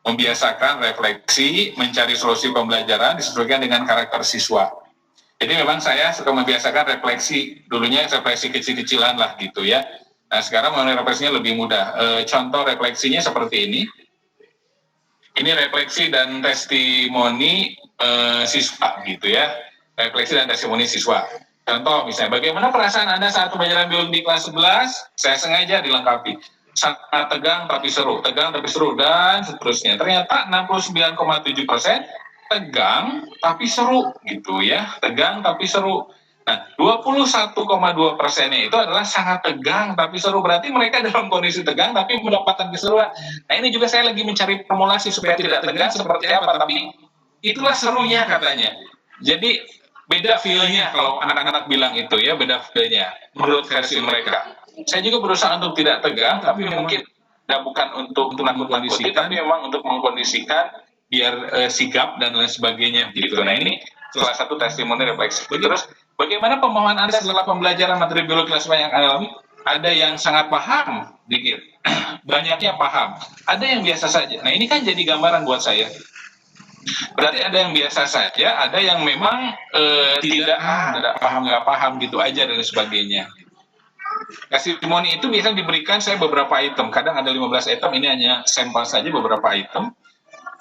membiasakan refleksi, mencari solusi pembelajaran disesuaikan dengan karakter siswa. Jadi memang saya suka membiasakan refleksi, dulunya refleksi kecil-kecilan lah gitu ya. Nah sekarang mengenai refleksinya lebih mudah. Contoh refleksinya seperti ini. Ini refleksi dan testimoni siswa gitu ya. Refleksi dan testimoni siswa. Contoh misalnya, bagaimana perasaan Anda saat pembelajaran biologi di kelas 11? Saya sengaja dilengkapi. Sangat tegang tapi seru, dan seterusnya. Ternyata 69,7% tegang tapi seru gitu ya. Tegang tapi seru. Nah, 21,2%-nya itu adalah sangat tegang tapi seru. Berarti mereka dalam kondisi tegang tapi mendapatkan keseruan. Nah, ini juga saya lagi mencari formulasi supaya tidak tegang seperti apa, tapi itulah serunya katanya. Jadi beda feel-nya kalau anak-anak bilang itu ya, beda feel-nya menurut versi mereka. Saya juga berusaha untuk tidak tegang, tapi mungkin bukan untuk menakut-nakuti, tapi memang untuk mengkondisikan biar sigap dan lain sebagainya gitu. Nah ini salah satu testimoni refleksi. Terus bagaimana pemahaman Anda setelah pembelajaran materi biologi kelas yang Anda alami? Ada yang sangat paham, dikit, banyaknya paham. Ada yang biasa saja. Nah ini kan jadi gambaran buat saya. Berarti ada yang biasa saja, ada yang memang tidak paham, nggak paham gitu aja dan sebagainya. Testimoni itu biasanya diberikan saya beberapa item, kadang ada 15 item, ini hanya sampel saja beberapa item.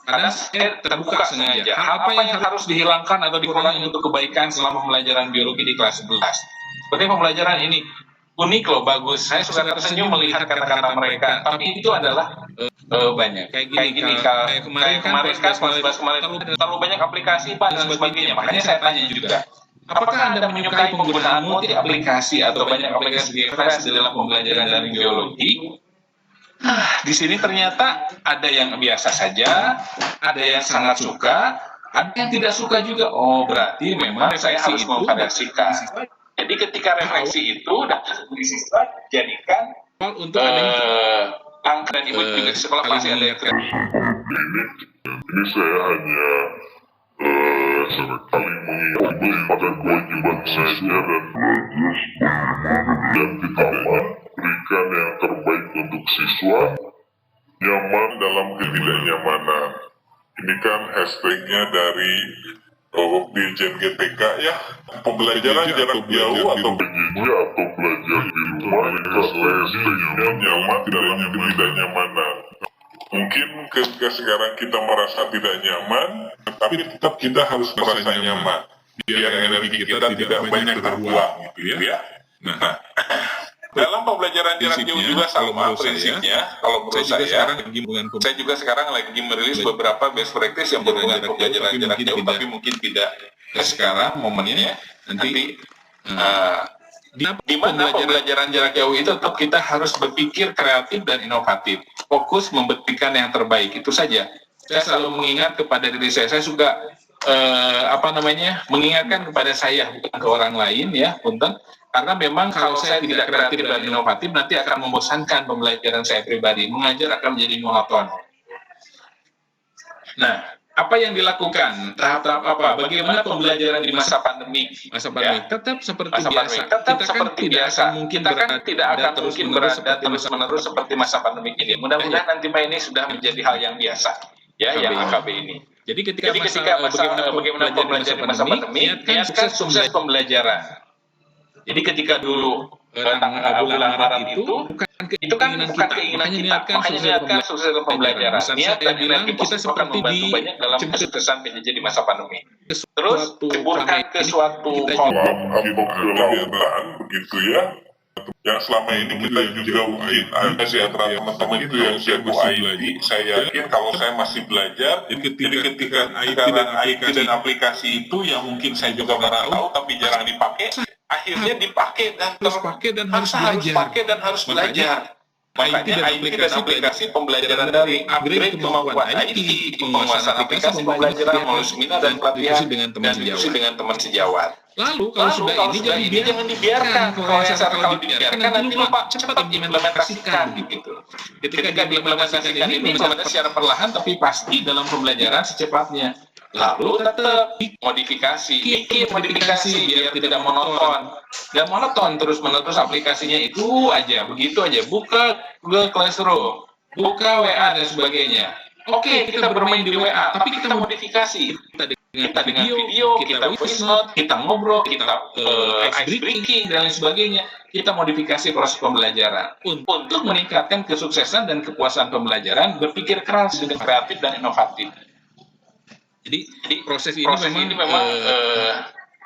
Kadang saya terbuka sengaja, apa yang harus dihilangkan atau dikurangi untuk kebaikan selama pembelajaran biologi di kelas 11. Seperti pembelajaran ini, unik loh, bagus. Saya suka tersenyum melihat kata-kata mereka, tapi itu adalah banyak. Kayak gini kemarin terlalu banyak aplikasi Pak dan sebagainya. Makanya saya tanya juga, apakah Anda menyukai penggunaan multi aplikasi atau banyak aplikasi di dalam pembelajaran daring biologi? Di sini ternyata ada yang biasa saja, ada yang sangat suka, ada yang tidak suka juga. Oh, berarti memang saya harus memvariasikan. Jadi ketika refleksi itu dapat siswa jadikan untuk angka dan ibu juga sekolah pasti ada yang ini saya hanya seringkali mengikuti pada kewajiban saya dan ditambah berikan yang terbaik untuk siswa, nyaman dalam ketidaknyamanan. Ini kan hashtagnya dari Dirjen GTK ya, pembelajaran jarak jauh atau belajar di rumah, hashtagnya nyaman dalam ketidaknyamanan. Mungkin ketika sekarang kita merasa tidak nyaman, tapi tetap kita harus merasa nyaman, biar energi kita tidak banyak terbuang gitu ya. Nah, dalam pembelajaran jarak jauh juga sama prinsipnya. Kalau menurut saya juga sekarang lagi merilis beberapa best practice yang berhubungan pembelajaran jarak jauh, tapi mungkin tidak sekarang momennya. Nanti Di mana pembelajaran jarak jauh itu tetap kita harus berpikir kreatif dan inovatif, fokus membuktikan yang terbaik, itu saja. Saya selalu mengingat kepada diri saya suka mengingatkan kepada saya, bukan ke orang lain ya, punten. Karena memang kalau saya tidak kreatif dan inovatif, nanti akan membosankan pembelajaran saya pribadi. Mengajar akan menjadi monoton. Nah, apa yang dilakukan? Tahap-tahap apa? Bagaimana pembelajaran di masa pandemi? Tetap seperti biasa. Kita kan tidak akan mungkin berada terus-menerus seperti masa pandemi ini. Mudah-mudahan nanti Pak ini sudah menjadi hal yang biasa. Ya, yang AKB ini. Jadi ketika bagaimana pembelajaran di masa pandemi, niatkan sukses pembelajaran. Jadi ketika dulu tentang bulan Maret itu kan bukan keinginan kita, makanya niatkan sukses pembelajaran. Niat dan energi positif akan membantu banyak dalam kesuksesan PJJ di masa pandemi. Terus liburkan ke suatu kegiatan begitu ya. Yang selama ini kita juga mungkin ada di antara teman-teman itu yang jago IT. Saya yakin kalau saya masih belajar, jadi ketika IT dan aplikasi itu yang mungkin saya juga pernah tahu tapi jarang dipakai, akhirnya dipakai dan harus belajar. Makanya IT dan aplikasi pembelajaran dari upgrade kemampuan IT, penguasaan aplikasi pembelajaran melalui seminar dan pelatihan dan diskusi dengan teman sejawat. Lalu kalau sudah ini jangan dibiarkan. Kalau dibiarkan nanti lupa, cepat implementasikan gitu. Ketika diimplementasikan ini secara perlahan tapi pasti dalam pembelajaran secepatnya. Lalu tetap modifikasi biar tidak monoton. Dan monoton terus-menerus aplikasinya itu aja, begitu aja. Buka Google Classroom, buka WA dan sebagainya. Oke, kita bermain di WA, tapi kita modifikasi. Kita dengan video, kita voice note, kita ngobrol, kita ice breaking dan lain sebagainya. Kita modifikasi proses pembelajaran untuk meningkatkan kesuksesan dan kepuasan pembelajaran, berpikir keras, dengan kreatif dan inovatif. Jadi proses ini memang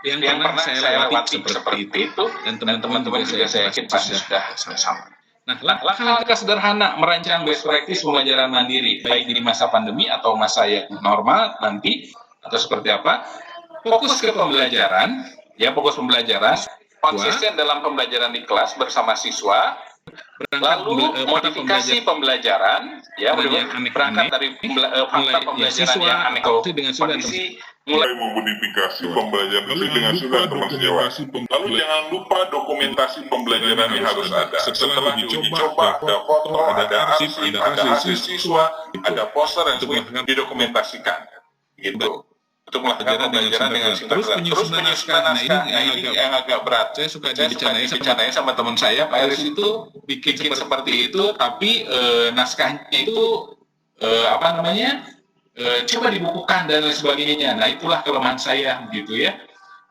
yang pernah saya lewati seperti itu, dan teman-teman juga saya yakin pasti sudah sama. Nah, langkah sederhana merancang best practice pembelajaran mandiri, baik di masa pandemi atau masa yang normal nanti, atau seperti apa. Fokus ke pembelajaran, konsisten dalam pembelajaran di kelas bersama siswa. Lalu modifikasi pembelajaran, berangkat dari fakta pembelajaran yang aneh dengan kondisi, mulai memodifikasi pembelajaran itu dengan sudah teman sejawat. Lalu jangan lupa dokumentasi pembelajaran yang harus ada. Setelah diuji coba, ada foto, ada arsip, ada hasil siswa, ada poster yang semua didokumentasikan. Gitu. Untuk melakukan pembelajaran dengan terus penyusunan naskah. Nah, ini yang agak berat. Saya suka dibicarain sama teman saya, Pak Eris itu bikin seperti itu, tapi naskahnya itu coba dibukukan dan lain sebagainya. Nah, itulah kelemahan saya gitu ya.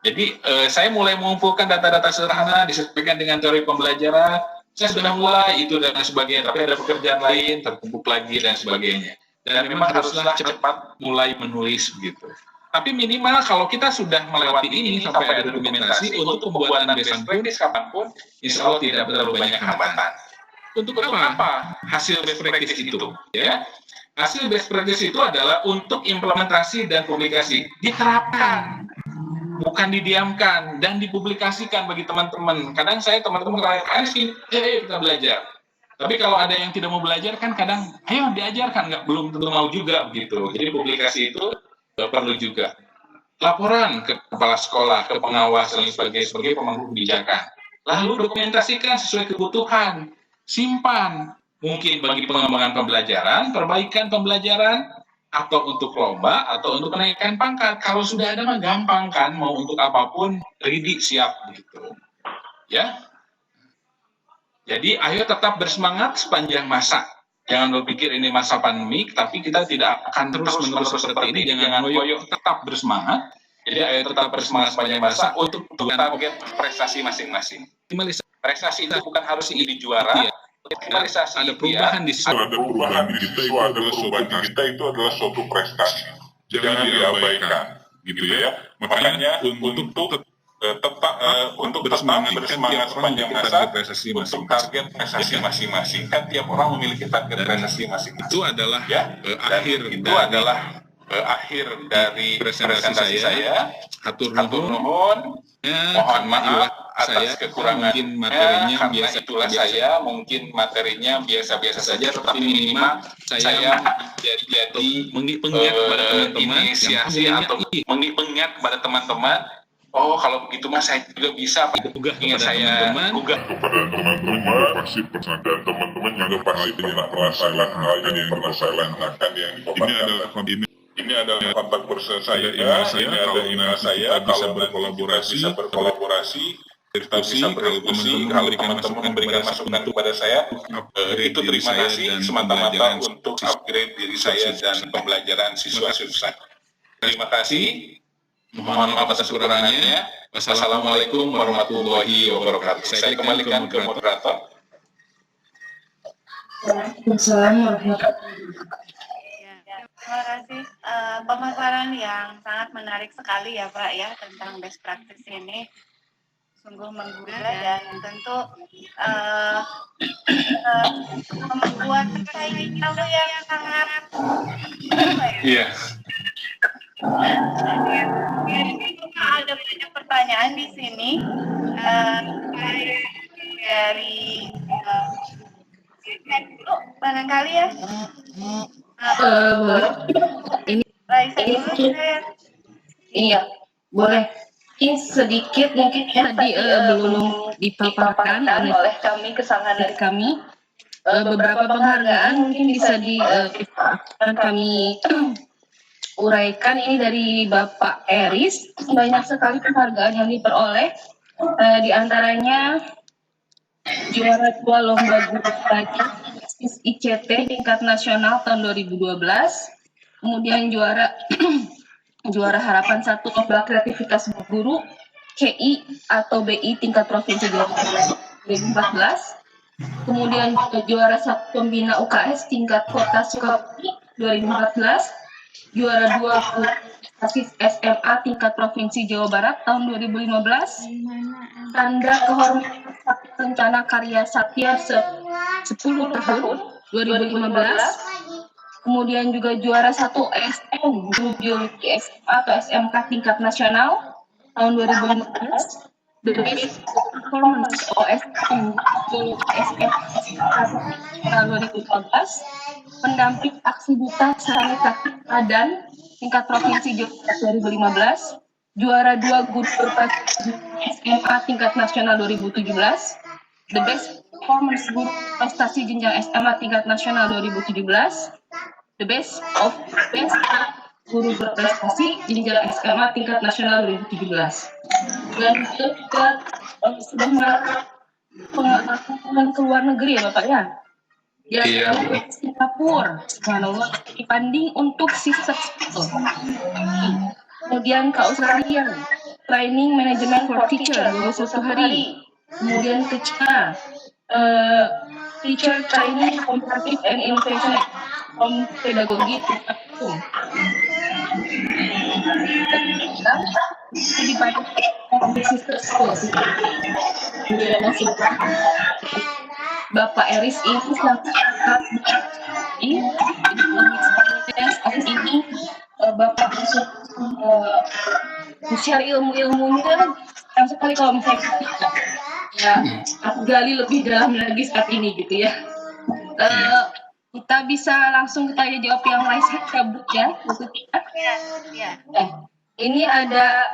Jadi saya mulai mengumpulkan data-data sederhana disesuaikan dengan teori pembelajaran. Saya sudah mulai itu dan lain sebagainya, tapi ada pekerjaan lain tertumpuk lagi dan sebagainya. Dan memang haruslah cepat mulai menulis begitu. Tapi minimal kalau kita sudah melewati ini sampai ada dokumentasi untuk pembuatan best practice kapanpun, insya Allah tidak terlalu banyak hambatan. Untuk apa hasil best practice itu? Ya, hasil best practice itu adalah untuk implementasi dan publikasi, diterapkan, bukan didiamkan dan dipublikasikan bagi teman-teman. Kadang saya teman-teman kita belajar. Tapi kalau ada yang tidak mau belajar kan kadang, ayo diajarkan, belum tentu mau juga begitu. Jadi publikasi itu perlu juga. Laporan ke kepala sekolah, ke pengawas, dan sebagai pemangku kebijakan. Lalu dokumentasikan sesuai kebutuhan. Simpan. Mungkin bagi pengembangan pembelajaran, perbaikan pembelajaran, atau untuk lomba, atau untuk kenaikan pangkat. Kalau sudah ada mah gampang kan, mau untuk apapun, ready, siap begitu. Ya. Jadi ayo tetap bersemangat sepanjang masa. Jangan berpikir ini masa pandemi, tapi kita tidak akan terus-menerus seperti ini. Jangan ngoyo, tetap bersemangat. Jadi ayo tetap bersemangat sepanjang masa untuk target prestasi masing-masing. Prestasi itu bukan harus jadi juara. Prestasi ada perubahan di siswa. Ada perubahan di siswa, ada perubahan di kita, itu adalah suatu prestasi. Jangan diabaikan, gitu ya. Makanya untuk bersemangat sepanjang masa untuk target prestasi masing-masing. Kan tiap orang memiliki target prestasi masing-masing. Itu adalah akhir itu adalah akhir dari presentasi saya. Hatur Hatur nuhun. nuhun. Ya, Mohon maaf saya atas kekurangan mungkin materinya karena biasa itulah saya mungkin materinya biasa-biasa saja, tetapi minimal saya jadi pengingat kepada teman-teman inisiasi yang atau pengingat kepada teman-teman. Oh, kalau begitu mas saya juga bisa. Ugah Ingin kepada saya teman-teman. ugah kepada teman-teman juga pasti pernah, dan teman-teman juga pasti pernah saya lakukan yang pernah saya lakukan yang ini adalah kontak person saya, ini ada email saya, kalau bisa berkolaborasi, kita bisa berdiskusi, kalau teman-teman memberikan masukan kepada saya, itu terima kasih semata-mata untuk upgrade diri saya dan pembelajaran siswa-siswa. Terima kasih, mohon maaf atas kekurangannya. Wassalamualaikum warahmatullahi wabarakatuh. Saya kembalikan ke moderator. Waalaikumsalam warahmatullahi Ya, terima kasih pemaparan yang sangat menarik sekali ya Pak ya tentang best practice ini, sungguh menggugah dan tentu membuat saya tahu yang sangat Iya. ada banyak pertanyaan di sini dari barangkali ya. Boleh. Ini Raisa dulu saya. iya, boleh. Ini sedikit mungkin tadi belum dipaparkan oleh kami, kesalahan dari kami. Beberapa penghargaan mungkin bisa kami uraikan. Ini dari Bapak Eris. Banyak sekali penghargaan yang diperoleh. Di antaranya juara 2 lomba guru belajar ICT tingkat nasional tahun 2012, kemudian juara harapan 1 lomba kreativitas guru KI atau BI tingkat provinsi Jawa Barat 2014, kemudian juara 1 pembina UKS tingkat kota Sukabumi 2014, juara 2 prestasi SMA tingkat provinsi Jawa Barat tahun 2015, tanda kehormatan rencana karya Satya 10 tahun 2015, kemudian juga juara 1 SM guru biologi SMA atau SMK tingkat nasional tahun 2015, the best performance OSM biologi SMA tahun 2015, pendamping aksi buta sanitasi dan tingkat provinsi Jawa Barat 2015, juara 2 guru berprestasi SMA tingkat nasional 2017, the best performance guru prestasi jenjang SMA tingkat nasional 2017, the best guru berprestasi jenjang SMA tingkat nasional 2017. Dan juga sudah melakukan ke luar negeri ya Bapak ya. Iya. Singapura, dibanding untuk sistem. Kemudian ke Australia, training management for teacher 21 hari. Kemudian ke China, teacher training comparative and innovation from pedagogi di pada sister school. Bapak Eris ini sangat ini Bapak share ilmu-ilmunya yang sekali kalau misalnya ya aku gali lebih dalam lagi saat ini gitu ya. Kita bisa langsung tanya jawab yang lain cabut ya. Ini ada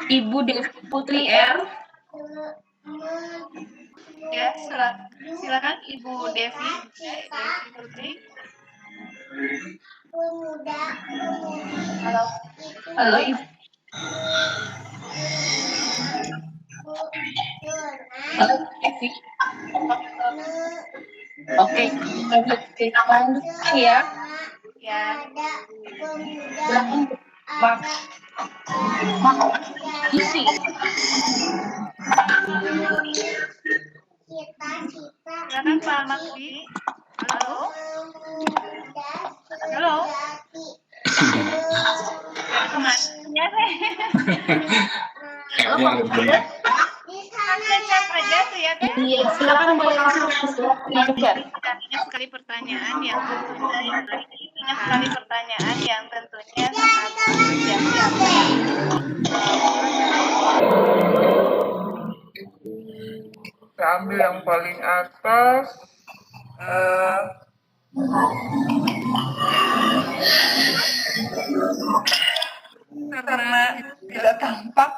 Ibu Devi Putri R. Ya, silakan Ibu Devi Putri. Halo Ibu. Halo Devi. Oke, kita lanjut ya. Ya. Isi. Silakan Pak Makdi. Halo. Halo. Kemana sih? Chat aja tuh ya kan? Iya, silakan boleh langsung Banyak sekali pertanyaan yang banyak sekali pertanyaan yang tentunya sangat mengapresiasi apa yang Saya ambil yang paling atas. Karena tidak tampak.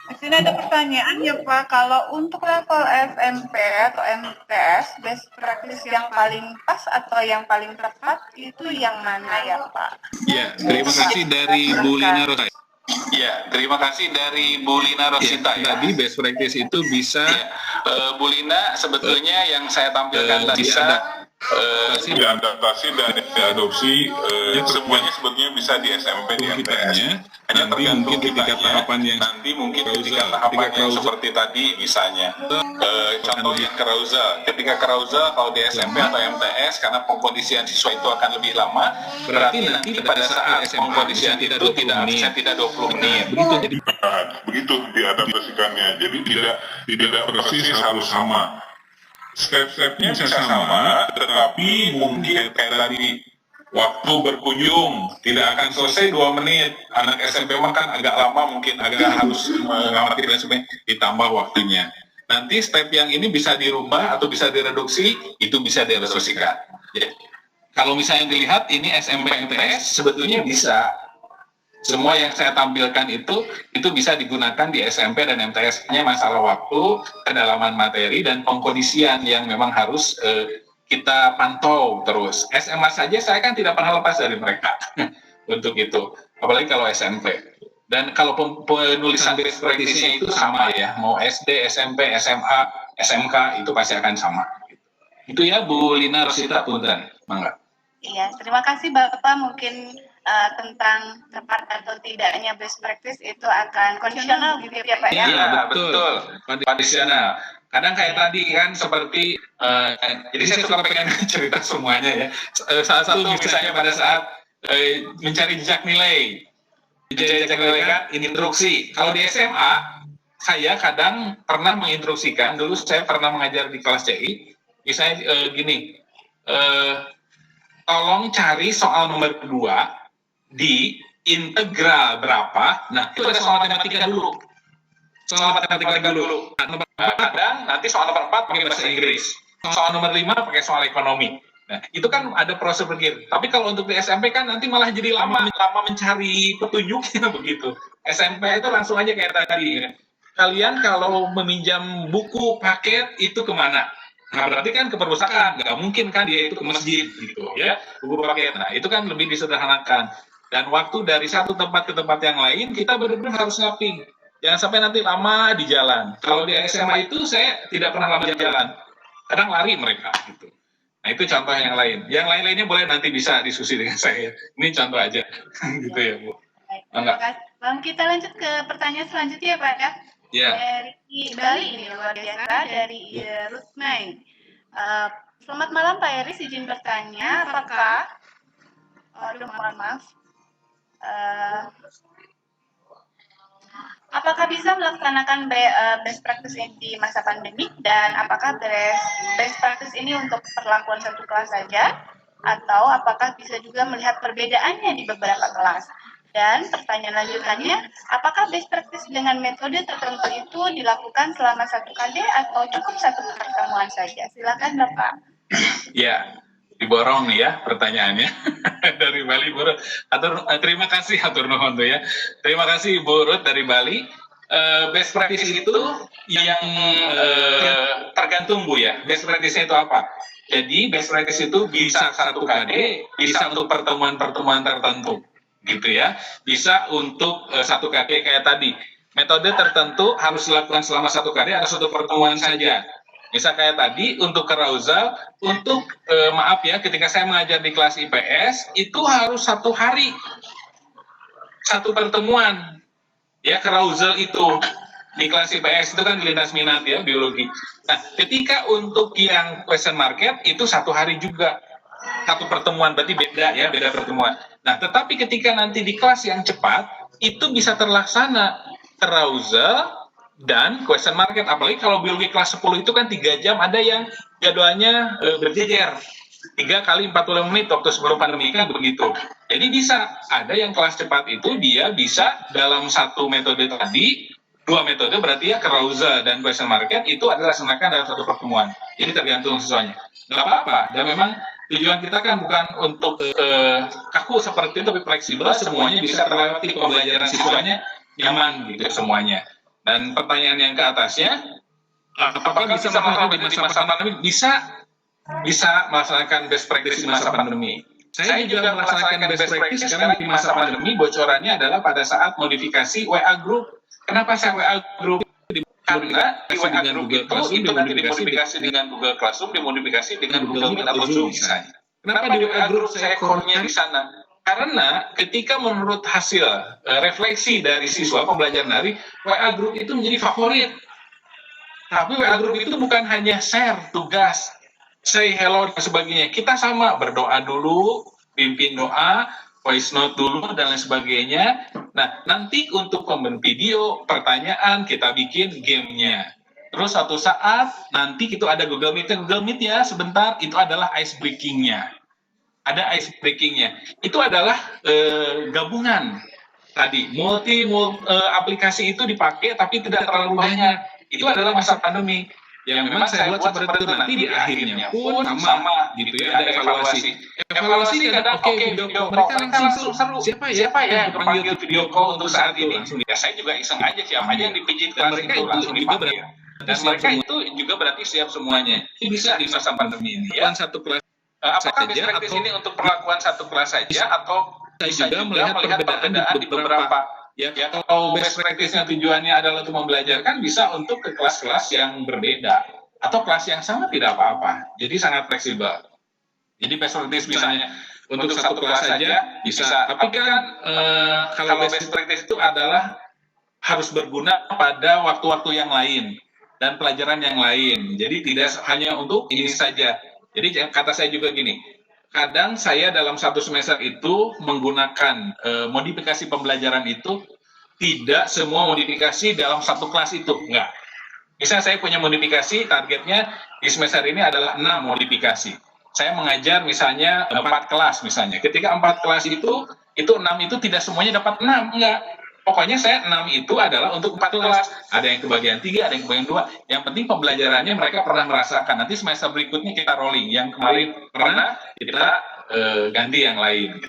Di sini ada pertanyaan ya Pak, kalau untuk level SMP atau MTS, best practice yang paling pas atau yang paling tepat itu yang mana ya Pak? Ya, terima kasih dari Bu Lina Rosita. Ya, terima kasih dari Bu Lina Rosita. Tadi best practice itu bisa Bu Lina, sebetulnya yang saya tampilkan tadi bisa diadaptasi dan diadopsi semuanya sebetulnya bisa di SMP, di MTS. Hanya nanti mungkin ketika tahapan yang seperti tadi misalnya contoh yang carousel, ketika carousel kalau di SMP atau MTS karena pengkondisian siswa itu akan lebih lama, berarti nanti pada saat pengkondisian itu tidak 20 menit. Begitu diadaptasikannya, jadi tidak persis harus sama. Step-stepnya bisa sama, tetapi mungkin kayak tadi waktu berkunjung tidak akan selesai 2 menit. Anak SMP mah kan agak lama, mungkin agak harus mengamati dan sebagainya, ditambah waktunya. Nanti step yang ini bisa dirubah atau bisa direduksi, itu bisa direduksikan. Jadi, kalau misalnya dilihat ini SMP MTS sebetulnya bisa. Semua yang saya tampilkan itu bisa digunakan di SMP dan MTS-nya, masalah waktu, kedalaman materi, dan pengkondisian yang memang harus kita pantau terus. SMA saja saya kan tidak pernah lepas dari mereka untuk itu, apalagi kalau SMP. Dan kalau penulisan best practice-nya itu sama ya, mau SD, SMP, SMA, SMK, itu pasti akan sama. Itu ya Bu Lina Rosita, punten, mangga. Iya, terima kasih Bapak. Mungkin tentang tepat atau tidaknya best practice itu akan kondisional gitu ya Pak ya? Iya, betul. Kondisional. Kadang kayak tadi kan seperti, jadi saya suka pengen cerita semuanya ya. Salah satu misalnya pada saat mencari jejak nilai. Jejak nilai kan, instruksi. Kalau di SMA, saya kadang pernah menginstruksikan, dulu saya pernah mengajar di kelas CI, misalnya gini, tolong cari soal nomor 2, di integral berapa, nah itu ada soal matematika dulu. Soal matematika dulu. Kadang nanti soal nomor 4 pakai bahasa Inggris. Soal nomor 5 pakai soal ekonomi. Nah, itu kan ada proses berpikir. Tapi kalau untuk di SMP kan nanti malah jadi lama mencari petunjuknya begitu. SMP itu langsung aja kayak tadi. Kalian kalau meminjam buku paket itu kemana? Nah, berarti kan ke perpustakaan. Nggak mungkin kan dia itu ke masjid gitu ya. Buku paket. Nah, itu kan lebih disederhanakan. Dan waktu dari satu tempat ke tempat yang lain, kita benar-benar harus mapping. Jangan sampai nanti lama di jalan. Kalau di SMA itu saya tidak pernah lama di jalan. Kadang lari mereka gitu. Nah, itu contoh yang lain. Yang lain-lainnya boleh nanti bisa diskusi dengan saya. Ini contoh aja. Gitu ya, Bu. Terima kasih. Bang, kita lanjut ke pertanyaan selanjutnya, Pak ya. Ya. Dari Bali ini luar biasa, dari Rutmai. Selamat malam Pak Eris, izin bertanya, apakah mohon maaf. Apakah bisa melaksanakan best practice ini di masa pandemik, dan apakah best practice ini untuk perlakuan satu kelas saja, atau apakah bisa juga melihat perbedaannya di beberapa kelas? Dan pertanyaan lanjutannya, apakah best practice dengan metode tertentu itu dilakukan selama 1 KD atau cukup 1 pertemuan saja? Silakan Bapak. Ya, diborong nih ya pertanyaannya dari Bali, Bu Ruth. Terima kasih atur nuhun tuh ya. Terima kasih Bu Ruth dari Bali. Best practice itu yang tergantung Bu ya. Best practice itu apa? Jadi best practice itu bisa 1 KD, bisa untuk pertemuan-pertemuan tertentu, gitu ya. Bisa untuk 1 KD kayak tadi. Metode tertentu harus dilakukan selama 1 KD atau 1 pertemuan saja. Misal kayak tadi untuk carousel, untuk maaf ya, ketika saya mengajar di kelas IPS itu harus 1 hari 1 pertemuan ya. Carousel itu di kelas IPS itu kan lintas minat ya, biologi. Nah, ketika untuk yang question market itu 1 hari juga 1 pertemuan, berarti beda ya, beda pertemuan. Nah, tetapi ketika nanti di kelas yang cepat itu bisa terlaksana carousel dan question market, apalagi kalau biologi kelas 10 itu kan 3 jam, ada yang jadwalnya berjejer. 3 kali 45 menit waktu sebelum pandemi kan begitu. Jadi bisa ada yang kelas cepat itu dia bisa dalam satu metode tadi, 2 metode berarti ya carousel dan question market itu adalah dilaksanakan dalam satu pertemuan. Jadi tergantung siswanya. Nggak apa-apa. Dan memang tujuan kita kan bukan untuk kaku seperti itu, tapi fleksibel, semuanya bisa terlewati, pembelajaran siswanya nyaman gitu semuanya. Dan pertanyaan yang ke atasnya, apakah bisa melakukan di masa pandemi? Bisa melaksanakan best practice di masa pandemi. Saya juga melaksanakan best practice sekarang di masa pandemi. Bocorannya adalah pada saat modifikasi WA group. Kenapa saya WA group? Karena di WA group itu nanti dimodifikasi dengan Google Classroom, dimodifikasi dengan Google Meet atau Zoom misalnya. Kenapa di WA group saya core-nya di sana? Karena ketika menurut hasil refleksi dari siswa pembelajaran daring, WA group itu menjadi favorit. Tapi WA group itu bukan hanya share tugas, say hello dan sebagainya. Kita sama berdoa dulu, pimpin doa, voice note dulu dan lain sebagainya. Nah, nanti untuk pembentuk video, pertanyaan kita bikin gamenya. Terus suatu saat nanti kita ada Google Meet ya sebentar, itu adalah ice breaking-nya. Ada ice breaking-nya. Itu adalah gabungan tadi. Multi aplikasi itu dipakai tapi tidak terlalu banyak. Itu adalah masa pandemi. Yang memang saya buat seperti itu, nanti di akhirnya pun sama gitu ya, ada evaluasi. Evaluasi kadang video mereka langsung seru. Siapa ya yang panggil video call untuk saat ini? Ya saya juga iseng aja, siapa aja yang dipijitkan mereka itu langsung dipanggil. Dan mereka itu juga berarti siap semuanya. Ini bisa di masa pandemi ini ya. Satu kelas apakah best practice ini untuk perlakuan satu kelas saja atau bisa juga melihat perbedaan di beberapa. Ya, kalau best practice-nya tujuannya adalah untuk membelajarkan, bisa untuk ke kelas-kelas yang berbeda. Atau kelas yang sama tidak apa-apa. Jadi sangat fleksibel. Jadi best practice misalnya untuk satu kelas saja bisa. Tapi kan kalau best practice itu adalah harus berguna pada waktu-waktu yang lain. Dan pelajaran yang lain. Jadi tidak hanya untuk ini saja. Jadi kata saya juga gini, kadang saya dalam satu semester itu menggunakan modifikasi pembelajaran itu tidak semua modifikasi dalam satu kelas itu, enggak. Misalnya saya punya modifikasi, targetnya di semester ini adalah 6 modifikasi. Saya mengajar misalnya 4 kelas misalnya. Ketika 4 kelas itu 6 itu tidak semuanya dapat 6, enggak. Pokoknya saya 6 itu adalah untuk 4 kelas. Ada yang kebagian 3, ada yang kebagian 2. Yang penting pembelajarannya mereka pernah merasakan. Nanti semester berikutnya kita rolling. Yang kemarin pernah kita ganti yang lain.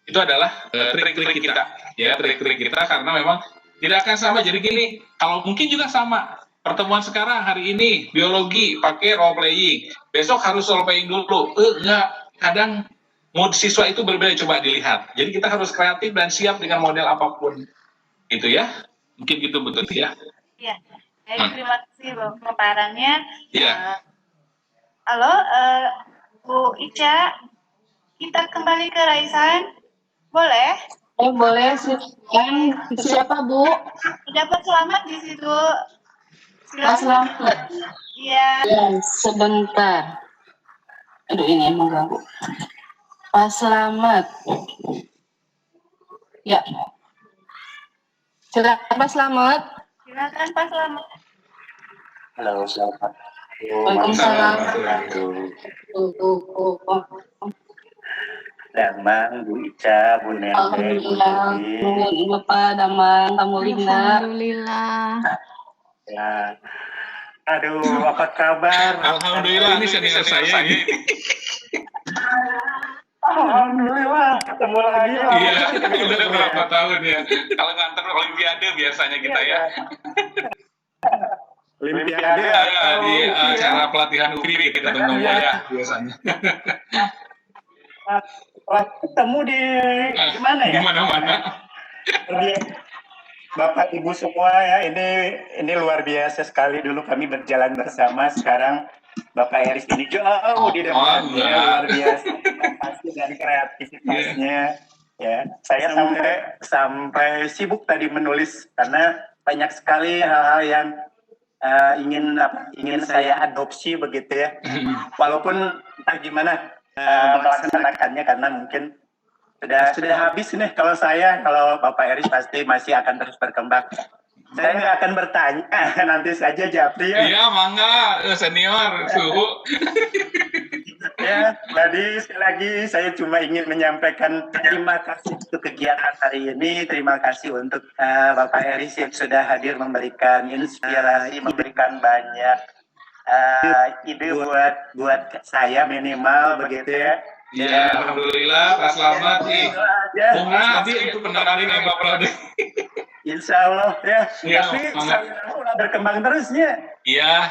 Itu adalah trik-trik kita. Ya, trik-trik kita karena memang tidak akan sama. Jadi gini, kalau mungkin juga sama. Pertemuan sekarang hari ini biologi pakai role playing. Besok harus role playing dulu. Enggak. Kadang mood siswa itu berbeda, coba dilihat. Jadi kita harus kreatif dan siap dengan model apapun. Itu ya, mungkin gitu betul ya. Iya, terima kasih Bapak pemaparannya. Iya. Halo, Bu Ica, kita kembali ke Raisan, boleh? Boleh, siapa Bu? Dapat selamat di situ. Pak Selamat. Iya. Ya, sebentar. Aduh, ini emang ganggu. Pak Selamat. Ya. Silakan Pak Selamat. Silakan Pak Selamat. Halo, selamat. Waalaikumsalam. Damang, Bu Ica, Bu Nende, Alhamdulillah. Nuhun Bapak Damang, Kamu Lina. Alhamdulillah. Ya. Aduh, apa kabar? Alhamdulillah, ini senior saya ini. Alhamdulillah, ketemu lagi. Iya, udah berapa tahun ya. Kalau nganter Olimpiade biasanya kita ya. Olimpiade Di acara pelatihan UPI kita ketemu ya biasanya. Ketemu di mana ya? Di mana-mana. Bapak Ibu semua ya, ini luar biasa sekali. Dulu kami berjalan bersama, sekarang Bapak Eris ini jauh di depannya, luar biasa pasti dan kreativitasnya. Ya, saya sampai sibuk tadi menulis karena banyak sekali hal-hal yang ingin saya adopsi begitu ya. Walaupun entah gimana melaksanakannya karena mungkin sudah habis nih kalau Bapak Eris pasti masih akan terus berkembang. Saya nggak akan bertanya, nanti saja Japri ya. Iya, mangga senior suhu. Ya, tadi sekali lagi saya cuma ingin menyampaikan terima kasih untuk kegiatan hari ini. Terima kasih untuk Bapak Eris yang sudah hadir memberikan inspirasi, memberikan banyak ide buat saya minimal begitu ya. Iya, alhamdulillah, Pak Slamet nih. Bunga, itu pendamping yang Bapak Prodi. Insya Allah ya. Iya, Tapi saya udah berkembang terusnya. Iya.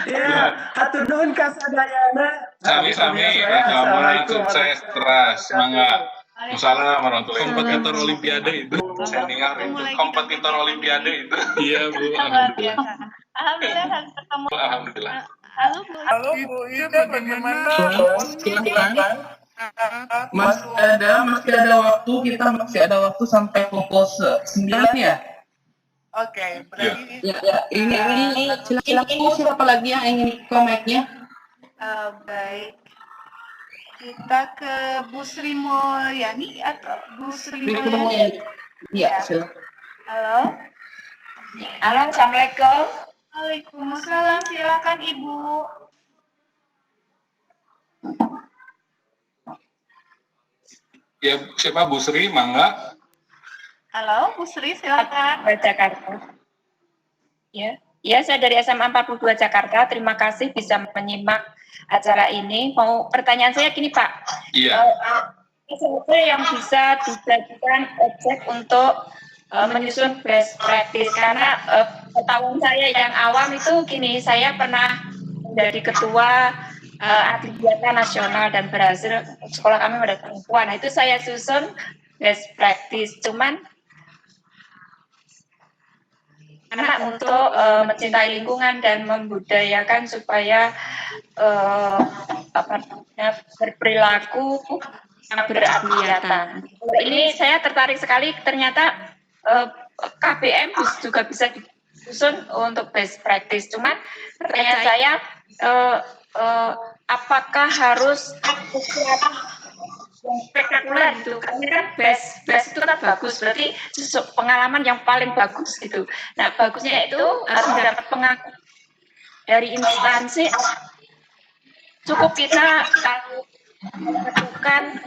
Ya, hatur nuhun kasadayana. Sami-sami, Pak Slamet, sukses terus, semangat. Assalamualaikum warahmatullahi wabarakatuh. Kompetitor Olimpiade itu. Senior itu, kompetitor Olimpiade itu. Iya, Bu. Luar biasa. Alhamdulillah sampai ketemu. Alhamdulillah. Halo Bu. Halo Bu Ida, bagaimana? Silakan. Masih ada waktu, kita masih ada waktu sampai pukul 9 ya. Oke, berarti Ini silakan siapa lagi yang ingin komiknya? Baik. Kita ke Bu Sri Mulyani atau Bu Sri Mulyani? Iya, silakan. Halo. Halo, Assalamualaikum. Waalaikumsalam, silakan Ibu. Ya, siapa Bu Sri, mangga. Halo, Bu Sri, silakan. Jakarta. Ya, saya dari SMA 42 Jakarta. Terima kasih bisa menyimak acara ini. Mau pertanyaan saya gini, Pak. Iya. Sesuatu yang bisa dijadikan objek untuk menyusun best practice, karena pengetahuan saya yang awam itu gini, saya pernah menjadi ketua Adiwiyata Nasional dan berhasil sekolah kami pada perempuan. Nah, itu saya susun best practice, cuman karena untuk mencintai lingkungan dan membudayakan supaya berperilaku beradiwiyata. Ini saya tertarik sekali, ternyata KBM juga bisa disusun untuk best practice. Cuman pertanyaan saya, apakah harus yang spektakuler gitu? Karena kan best itu kan bagus, berarti pengalaman yang paling bagus gitu. Nah, bagusnya itu harus mendapat pengakuan dari instansi. Cukup kita melakukan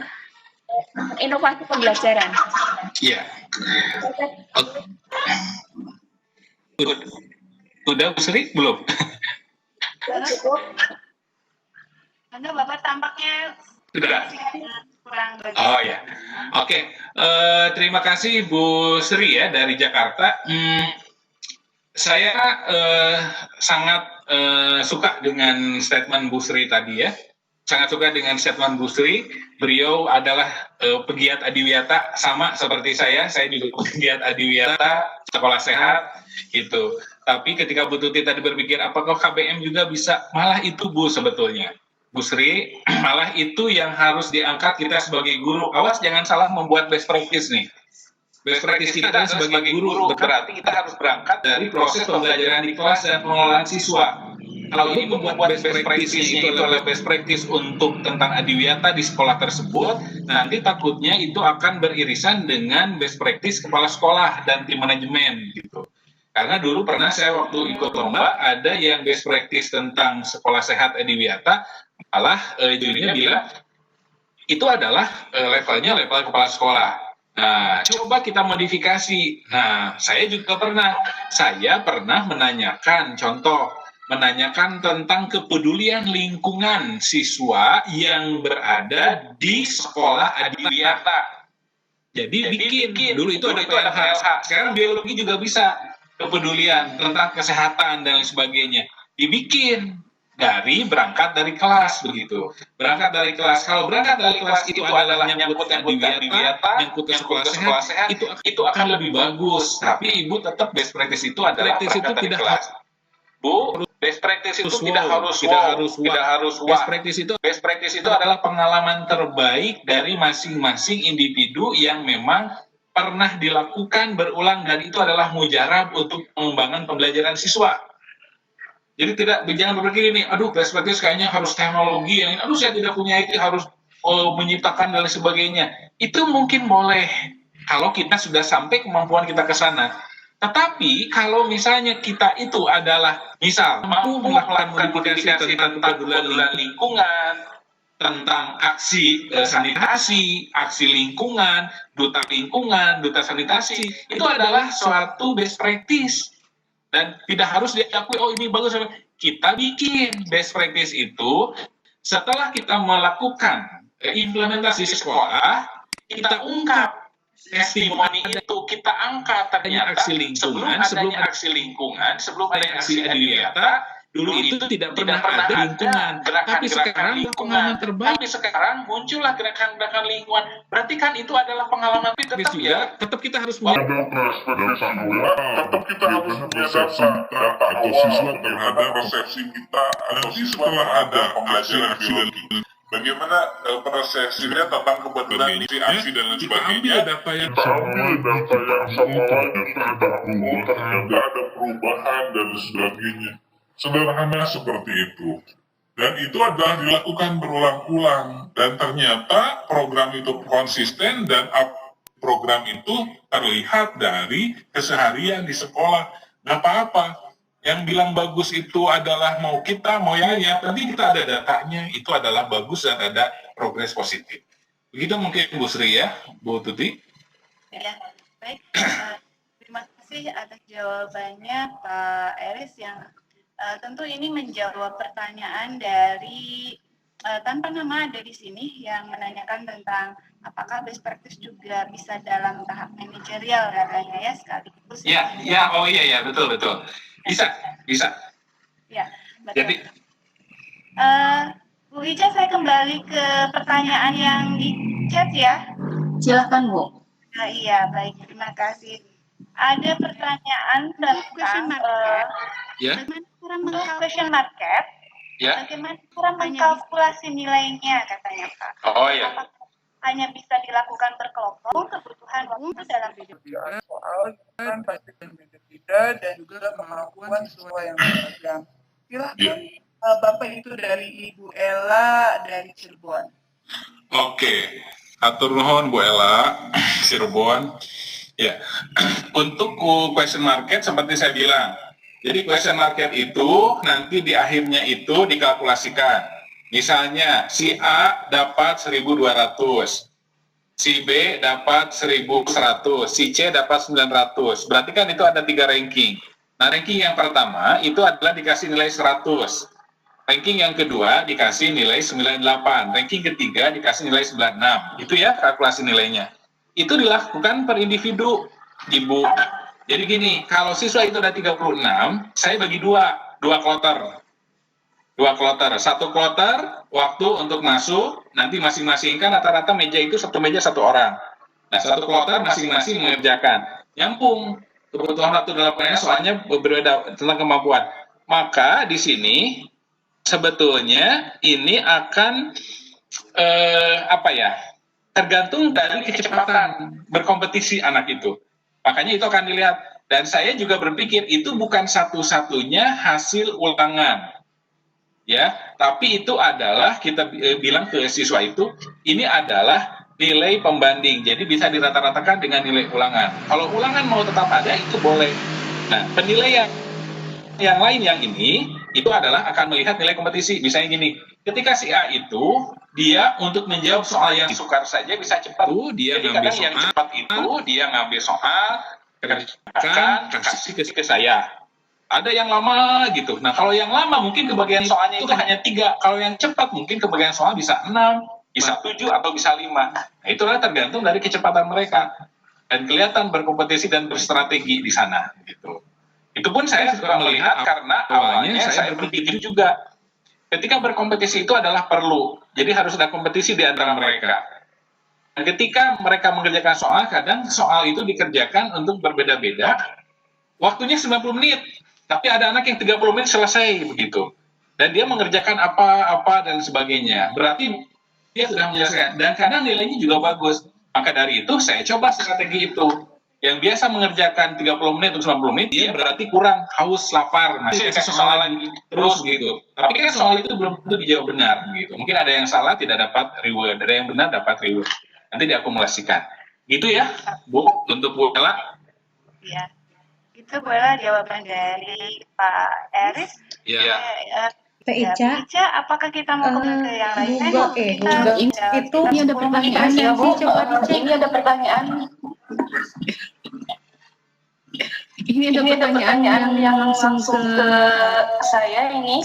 inovasi pembelajaran. Iya. Udah Bu Sri belum? Anda Bapak tampaknya Sudah. kurang bagus. Oh ya, oke. Terima kasih Bu Sri ya dari Jakarta. Saya sangat suka dengan statement Bu Sri tadi ya. Sangat suka dengan statement Bu Sri. Beliau adalah pegiat adiwiyata sama seperti saya. Saya juga pegiat adiwiyata, sekolah sehat gitu. Tapi ketika Bu Tuti tadi berpikir apakah KBM juga bisa, malah itu Bu sebetulnya. Bu Sri, malah itu yang harus diangkat kita sebagai guru. Awas jangan salah membuat best practice nih. Best practice kita sebagai guru berarti kita harus berangkat dari proses pembelajaran di kelas dan pengelolaan siswa. Kalau ini membuat best practice itu adalah best practice untuk tentang adiwiyata di sekolah tersebut, nanti takutnya itu akan beririsan dengan best practice kepala sekolah dan tim manajemen gitu. Karena dulu pernah saya waktu ikut lomba ada yang best practice tentang sekolah sehat adiwiyata, malah jurinya bilang itu adalah levelnya level kepala sekolah. Nah, coba kita modifikasi. Nah, saya juga pernah. Saya pernah menanyakan tentang kepedulian lingkungan siswa yang berada di sekolah adiwiyata. Jadi bikin dulu itu ada PLH. Sekarang biologi juga bisa kepedulian tentang kesehatan dan lain sebagainya. Dibikin berangkat dari kelas begitu. Berangkat dari kelas. Kalau berangkat dari kelas itu adalah nyangkut adiwiyata, nyangkut sekolah sehat, itu akan lebih bagus. Tapi Ibu tetap best practice itu adalah berangkat dari kelas. Bu, best practice itu tidak harus best practice itu adalah pengalaman terbaik dari masing-masing individu yang memang pernah dilakukan berulang dan itu adalah mujarab untuk pengembangan pembelajaran siswa. Jadi jangan berpikir ini, aduh best practice kayaknya harus teknologi yang ini, aduh saya tidak punya itu harus menciptakan dan lain sebagainya. Itu mungkin boleh, kalau kita sudah sampai kemampuan kita ke sana. Tetapi kalau misalnya kita itu adalah misal mampu melakukan modifikasi tentang kepedulian lingkungan, tentang aksi sanitasi, aksi lingkungan, duta sanitasi, itu adalah suatu best practice dan tidak harus diakui oh ini bagus. Kita bikin best practice itu setelah kita melakukan implementasi sekolah, kita ungkap testimoni itu, kita angkat ternyata sebelum adanya aksi lingkungan, sebelum adanya aksi adiwiyata, dulu itu tidak pernah ada lingkungan, tapi sekarang pengalaman terbaik. Tapi sekarang muncullah gerakan-gerakan lingkungan. Berarti kan itu adalah pengalaman, tapi tetap kita harus tetap kita harus punya data atau siswa terhadap persepsi kita atau setelah ada aksi. Bagaimana persepsinya tentang kebetulan aksi dan lain sebagainya. Data yang ternyata ada perubahan dan sebagainya. Sederhana seperti itu. Dan itu adalah dilakukan berulang-ulang. Dan ternyata program itu konsisten dan program itu terlihat dari keseharian di sekolah. Nggak apa-apa. Yang bilang bagus itu adalah mau kita, mau yang nanti kita ada datanya, itu adalah bagus dan ada progres positif. Begitu mungkin Bu Sri ya, Bu Tuti. Ya, baik. Terima kasih atas jawabannya Pak Eris yang tentu ini menjawab pertanyaan dari tanpa nama ada di sini yang menanyakan tentang apakah best practice juga bisa dalam tahap manajerial katanya ya sekaligus. Ya, oh iya betul. Bisa. Ya, betul. Jadi, Bu Ica, saya kembali ke pertanyaan yang di chat ya. Silakan Bu. Nah, iya, baik. Terima kasih. Ada pertanyaan tentang question market. Ya. Bagaimana cara mengkalkulasi nilainya katanya Pak? Oh iya. Apakah hanya bisa dilakukan berkelompok, kebutuhan waktu dalam hidup? Soal kan pasti berbeda-beda dan juga kemampuan siswa yang beragam. Silahkan Bapak itu dari Ibu Ella dari Cirebon. Oke, atur nuhun Bu Ella, Cirebon. Ya, untuk question market seperti saya bilang, jadi question market itu nanti di akhirnya itu dikalkulasikan. Misalnya si A dapat 1.200, si B dapat 1.100, si C dapat 900. Berarti kan itu ada 3 ranking. Nah, ranking yang pertama itu adalah dikasih nilai 100. Ranking yang kedua dikasih nilai 98. Ranking ketiga dikasih nilai 96. Itu ya kalkulasi nilainya. Itu dilakukan per individu, Ibu. Jadi gini, kalau siswa itu ada 36, saya bagi dua kloter. 2 kloter, 1 kloter waktu untuk masuk, nanti masing-masing kan rata-rata meja itu 1 meja 1 orang. Nah, 1 kloter masing-masing mengerjakan. Nyambung, kebutuhan waktu dalam soalnya berbeda tentang kemampuan. Maka di sini sebetulnya ini akan tergantung dari kecepatan berkompetisi anak itu. Makanya itu akan dilihat. Dan saya juga berpikir itu bukan satu-satunya hasil ulangan. Ya, tapi itu adalah kita bilang ke siswa itu ini adalah nilai pembanding. Jadi bisa dirata-ratakan dengan nilai ulangan. Kalau ulangan mau tetap ada itu boleh. Nah, penilaian yang lain yang ini itu adalah akan melihat nilai kompetisi. Misalnya gini, ketika si A itu dia untuk menjawab soal yang sukar saja bisa cepat. Dia jadi kadang yang cepat itu dia ngambil soal, kerjakan, kasih ke saya. Ada yang lama gitu. Nah, kalau yang lama mungkin kebagian soalnya itu hanya 3. Kalau yang cepat mungkin kebagian soal bisa 6, bisa 7, atau bisa 5. Nah, itulah tergantung dari kecepatan mereka. Dan kelihatan berkompetisi dan berstrategi di sana. Gitu. Itu pun saya suka melihat karena awalnya saya berpikir juga. Ketika berkompetisi itu adalah perlu. Jadi harus ada kompetisi di antara mereka. Dan ketika mereka mengerjakan soal, kadang soal itu dikerjakan untuk berbeda-beda. Waktunya 90 menit. Tapi ada anak yang 30 menit selesai begitu. Dan dia mengerjakan apa-apa dan sebagainya. Berarti dia sudah menyelesaikan. Dan kadang nilainya juga bagus. Maka dari itu saya coba strategi itu. Yang biasa mengerjakan 30 menit atau 90 menit, dia berarti kurang haus, lapar. Masih ada soal lagi terus gitu. Tapi kan soal itu belum tentu dijawab benar gitu. Mungkin ada yang salah tidak dapat reward. Ada yang benar dapat reward. Nanti diakumulasikan. Gitu ya, Bu, untuk Bu Ella. Ya, itu boleh jawaban dari Pak Eris. Ya. Ica, apakah kita mau ke yang lain? Itu ini ada pertanyaan ya, Bu. Coba dicek. Ini ada pertanyaan. Ini ada pertanyaan yang langsung ke saya ini.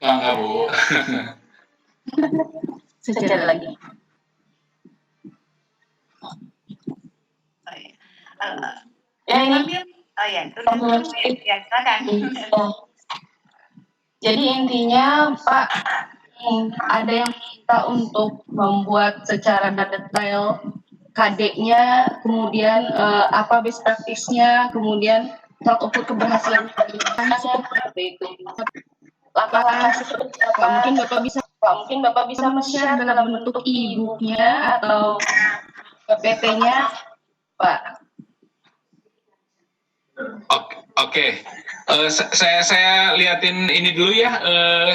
Enggak, Bu. Sejalan lagi. Jadi intinya Pak, ada yang minta untuk membuat secara detail KD-nya, kemudian apa best practice-nya, kemudian track ukur keberhasilan seperti itu. Langkah seperti apa? Mungkin Bapak bisa share dalam bentuk e-book-nya atau PPT-nya, Pak. Oke. Saya liatin ini dulu ya.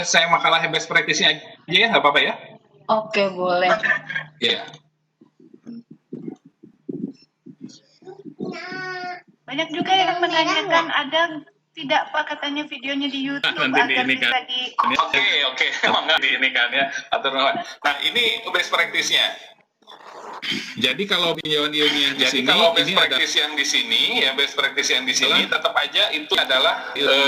Saya makalah best practice-nya aja ya, nggak apa-apa ya? Oke, boleh. Ya. Banyak juga yang menanyakan, ada tidak Pak katanya videonya di YouTube Nanti agar ini bisa kan. Oke. Emang nggak di ini kan ya. Nah, ini best practice-nya. Jadi kalau pinjauan ilmiah di sini, kalau best practice yang di sini, ya best practice yang di sini tetap aja itu adalah harus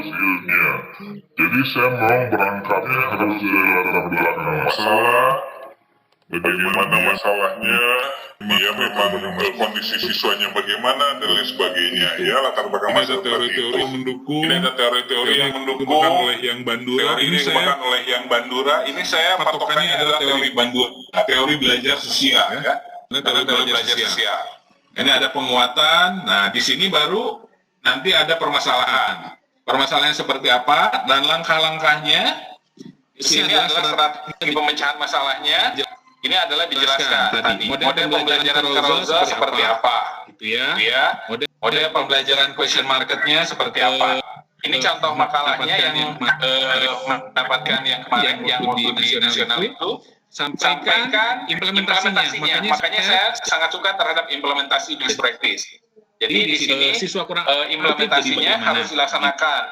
ilmiah. Jadi saya mau berangkatnya harus dari latar belakang masalah, bagaimana masalahnya, dia memang kondisi siswanya bagaimana dan lain sebagainya. Ya, latar belakang masalah teori-teori yang mendukung. Ini ada teori-teori yang mendukung oleh yang Bandura. Ini dikembangkan oleh yang Bandura. Ini saya patokannya adalah teori Bandura, teori belajar sosial. Ya, teori belajar sosial. ini ada penguatan. Nah, di sini baru nanti ada permasalahan. Permasalahan seperti apa dan langkah-langkahnya. Di sini adalah strategi pemecahan masalahnya. Ini adalah dijelaskan tadi. Model pembelajaran carousel seperti apa, gitu ya. Model pembelajaran question marketnya seperti apa. Ini contoh makalahnya yang mendapatkan yang kemarin yang di nasional itu. Sampaikan implementasinya. Makanya saya sangat suka terhadap implementasi best practice. Jadi di sini siswa kurang implementasinya harus dilaksanakan.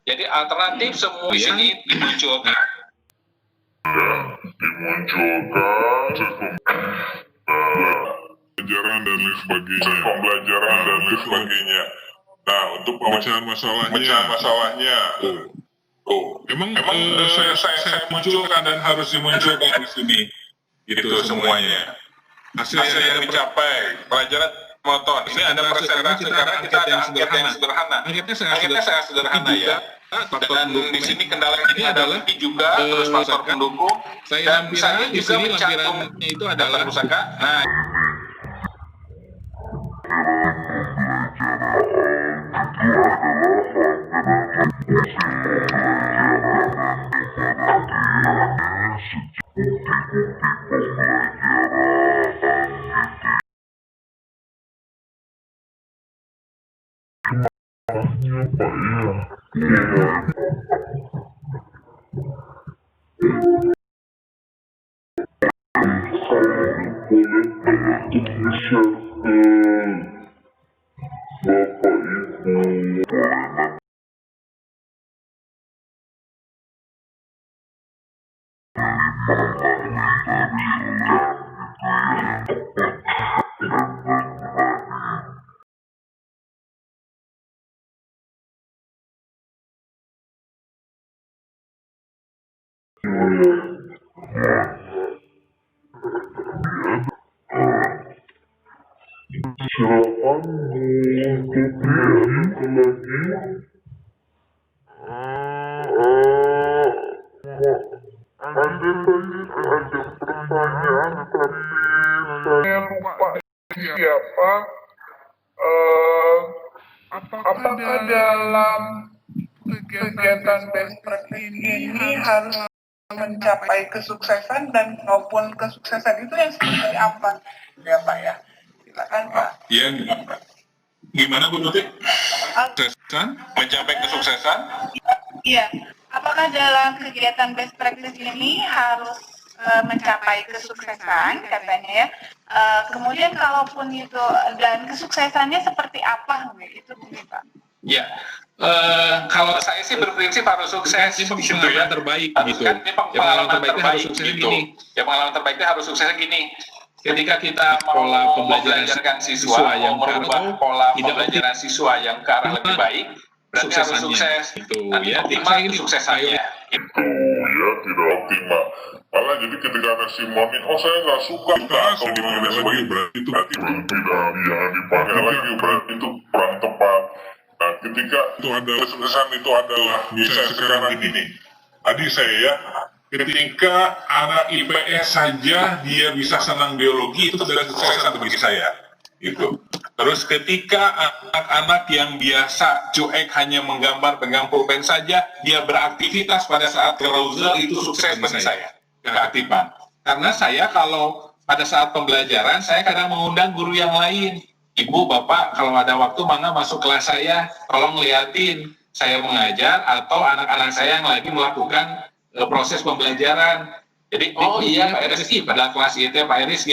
Jadi alternatif semua di sini dimunculkan. Pembelajaran dan lain sebagainya. Nah, untuk pemecahan masalahnya, emang saya munculkan dan harus dimunculkan di sini. Itu semuanya. Hasil yang dicapai, pelajaran motor. Ini ada presentasi karena kita ada angket yang sederhana. Angketnya saya sederhana ya. Dan di sini kendala ini adalah juga terus faktor pendukung. Dan saya juga mencantumnya itu adalah pusaka. Nah, apakah dalam kegiatan best practice ini harus mencapai kesuksesan dan maupun kesuksesan itu yang seperti apa ya Pak ya? Silakan Pak. Iya, gimana Bu Tuti? Kesuksesan? Mencapai kesuksesan? Iya. apakah dalam kegiatan best practice ini harus mencapai kesuksesan katanya ya. Kemudian kalaupun itu dan kesuksesannya seperti apa itu mungkin Pak? Ya, kalau saya sih berprinsip harus sukses gitu ya. Terbaik Harus gitu. kan ini pengalaman terbaik gitu. Ya pengalaman terbaiknya harus suksesnya gini. Ketika kita Pola mau pembelajaran siswa yang merubah pola pembelajaran siswa yang ke arah lebih baik, berarti harus Suksesannya. sukses. Gitu Nanti ya. optimal kesuksesannya. Ya tidak optimal. Malah jadi ketika ada simoni, oh saya nggak suka, atau gimana sebagainya, berarti itu tidak jangan dipakai lagi, berarti itu kurang tepat. Nah, ketika itu ada kesuksesan itu adalah bisa sekarang ini. Tadi saya ketika anak IPS saja dia bisa senang biologi itu sudah kesuksesan bagi saya. Itu. Terus ketika anak-anak yang biasa cuek hanya menggambar pegang pulpen saja, dia beraktivitas pada saat carousel itu sukses bagi saya. Keaktifan. Karena saya kalau pada saat pembelajaran saya kadang mengundang guru yang lain. Ibu, Bapak, kalau ada waktu mangga masuk kelas saya, tolong liatin saya mengajar atau anak-anak saya yang lagi melakukan proses pembelajaran. Jadi, oh iya Pak Eris, pada kelas itu Pak Eris,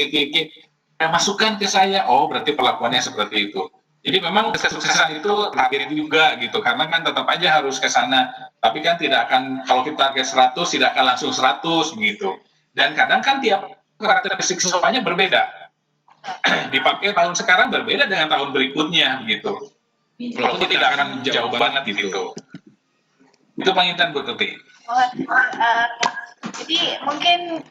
masukkan ke saya. Oh, berarti perlakuannya seperti itu. Jadi memang kesuksesan itu target juga gitu, karena kan tetap aja harus ke sana. Tapi kan tidak akan, kalau kita target 100, tidak akan langsung 100 gitu. Dan kadang kan tiap karakteristik siswanya berbeda. Dipakai tahun sekarang berbeda dengan tahun berikutnya gitu. Walaupun tidak akan jauh banget gitu. Itu pengintan Bu Tuti. Jadi mungkin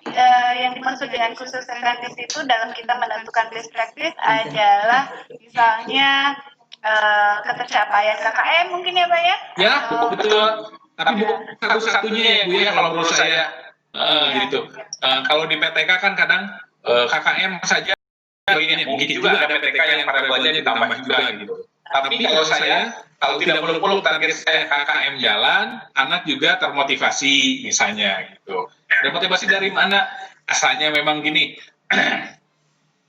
yang dimaksud dengan kesuksesan di situ dalam kita menentukan best practice adalah misalnya ketercapaian KKM mungkin ya Pak ya? Ya, betul. Tapi bukan satu-satunya ya Bu ya kalau menurut saya. Gitu. Kalau di PTK kan kadang KKM saja mungkin juga ada PTK yang pada belajarnya ditambah juga gitu. Tapi kalau saya, kalau tidak muluk-muluk target saya KKM jalan, anak juga termotivasi misalnya gitu. Dan motivasi dari mana? Asalnya memang gini,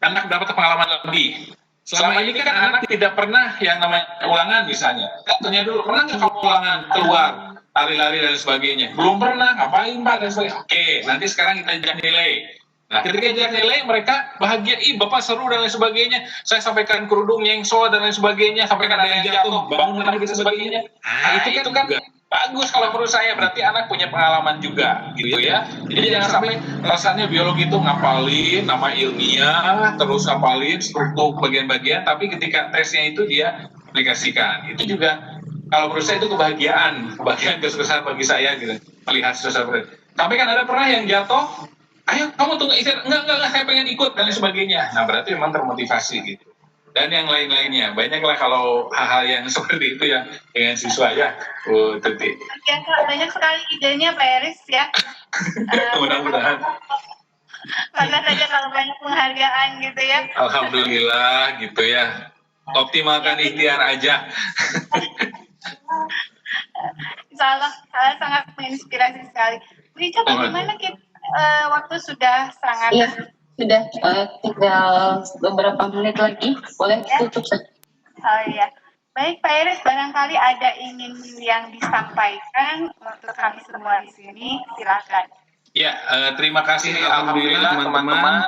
anak dapat pengalaman lebih. Selama ini kan anak tidak pernah yang namanya ulangan misalnya. Tanya dulu, pernah nggak kamu ulangan keluar, lari-lari dan sebagainya? Belum pernah, ngapain Pak dan sebagainya. Oke, nanti sekarang kita ajak nilai. Nah, ketika ajak nilai, mereka bahagia, Bapak seru dan lain sebagainya. Saya sampaikan kerudung nyengsol dan lain sebagainya, sampaikan ada yang jatuh, bangun lagi dan sebagainya. Nah, itu kan bagus kalau menurut saya, berarti anak punya pengalaman juga, gitu ya. Jadi jangan sampai rasanya biologi itu ngapalin nama ilmiah, terus ngapalin struktur bagian-bagian, tapi ketika tesnya itu dia aplikasikan. Itu juga, kalau menurut saya itu kebahagiaan kesuksesan bagi saya, gitu, melihat sesuatu. Tapi kan ada pernah yang jatuh, ayo kamu tunggu istirahat, enggak, saya pengen ikut dan lain sebagainya. Nah berarti memang termotivasi gitu. Dan yang lain-lainnya, banyaklah kalau hal-hal yang seperti itu yang dengan siswa ya, Tuti. Ya Kak, banyak sekali idenya Pak Eris ya. Mudah-mudahan. Karena saja kalau banyak penghargaan gitu ya. Alhamdulillah gitu ya. Optimalkan ikhtiar aja. Insya Allah sangat menginspirasi sekali. Richard, bagaimana kita waktu sudah sangat sudah tinggal beberapa menit lagi, boleh tutup saja. Oh iya, baik Pak Eris, barangkali ada ingin yang disampaikan untuk kami semua di sini, silakan. Ya, terima kasih. Alhamdulillah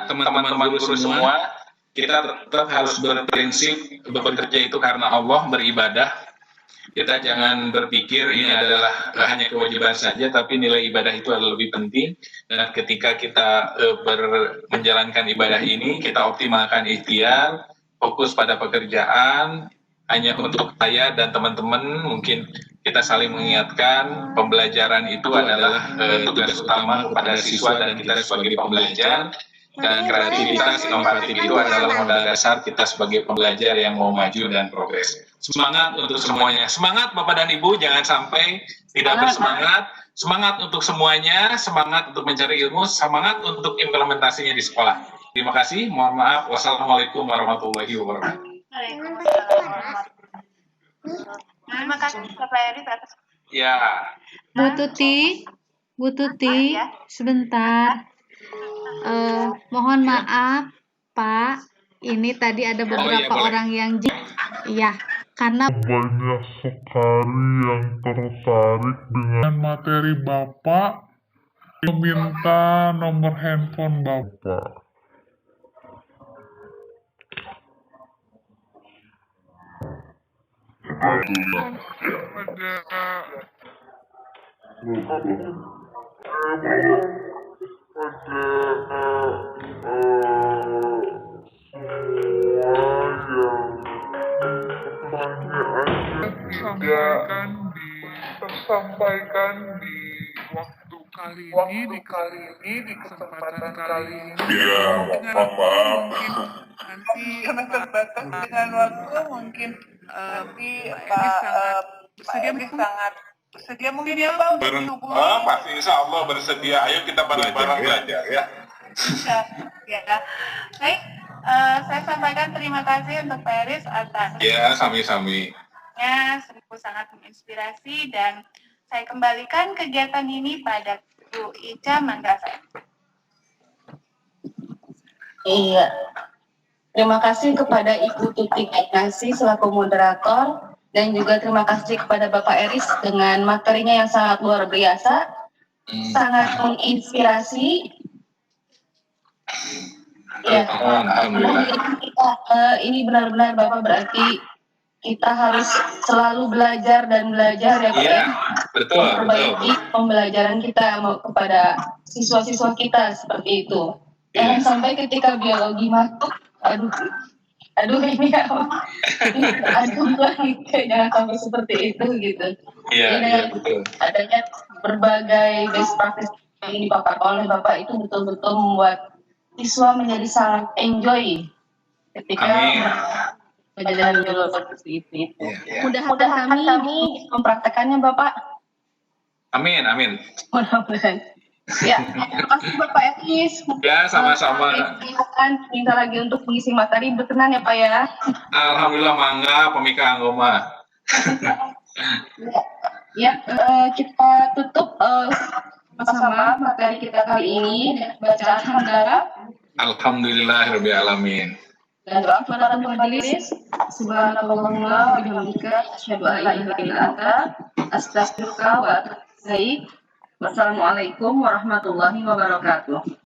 teman-teman guru semua, kita tetap harus berprinsip bekerja itu karena Allah, beribadah. Kita jangan berpikir ini adalah hanya kewajiban saja, tapi nilai ibadah itu adalah lebih penting. Dan ketika kita menjalankan ibadah ini, kita optimalkan ikhtiar, fokus pada pekerjaan, hanya untuk saya dan teman-teman, mungkin kita saling mengingatkan, pembelajaran itu adalah tugas utama kepada siswa dan kita sebagai pembelajar. Dan kreativitas, inovatif itu adalah modal dasar kita sebagai pembelajar yang mau maju dan progres. Semangat untuk semuanya. Semangat Bapak dan Ibu, jangan sampai tidak bersemangat. Semangat untuk semuanya, semangat untuk mencari ilmu, semangat untuk implementasinya di sekolah. Terima kasih, mohon maaf. Wassalamualaikum warahmatullahi wabarakatuh. Terima kasih Bapak Eris atas. Ya. Bu Tuti, sebentar. Mohon maaf, Pak. Ini tadi ada beberapa orang yang karena banyak sekali yang tertarik dengan materi Bapak, meminta nomor handphone Bapak. Tersampaikan di waktu kali ini di kesempatan kali ini. Ya, mohon maaf. Nanti karena terbatas dengan waktu mungkin nanti Pak Eris sangat bersedia mungkin ya Pak untuk dihubungi. Pasti insya Allah bersedia. Ayo kita bareng-bareng belajar ya. Ya, baik. Saya sampaikan terima kasih untuk Pak Eris atas Ya, sami-sami. sungguh sangat menginspirasi dan saya kembalikan kegiatan ini pada Bu Ica Manggaset. Iya. Terima kasih kepada Ibu Tutik Ignasi selaku moderator dan juga terima kasih kepada Bapak Eris dengan materinya yang sangat luar biasa, sangat menginspirasi. Ya, ini benar-benar Bapak berarti kita harus selalu belajar dan belajar ya Pak. Iya, betul. Memperbaiki pembelajaran kita kepada siswa-siswa kita seperti itu. Jangan sampai ketika biologi masuk, aduh ini apa? Aduh jangan sampai seperti itu gitu. Iya, betul. Adanya berbagai best practice yang dipaparkan oleh Bapak itu betul-betul membuat siswa menjadi sangat enjoy ketika pelajaran biologi itu. Mudah-mudahan kami mempraktekannya Bapak. Amin. Mudah-mudahan. Ya, terima kasih Bapak Eris. Ya, sama-sama. Silakan minta lagi untuk mengisi materi, berkenan ya Pak ya. Alhamdulillah mangga pemika anggoma. Ya, kita tutup bersama materi kita kali ini dengan bacaan hamdalah. Alhamdulillahirabbil alamin. Dan doa kepada majelis. Subhanallahumma wa bihamdika asyhadu an la ilaha illa anta astaghfiruka wa atubu ilaik. Wassalamualaikum warahmatullahi wabarakatuh.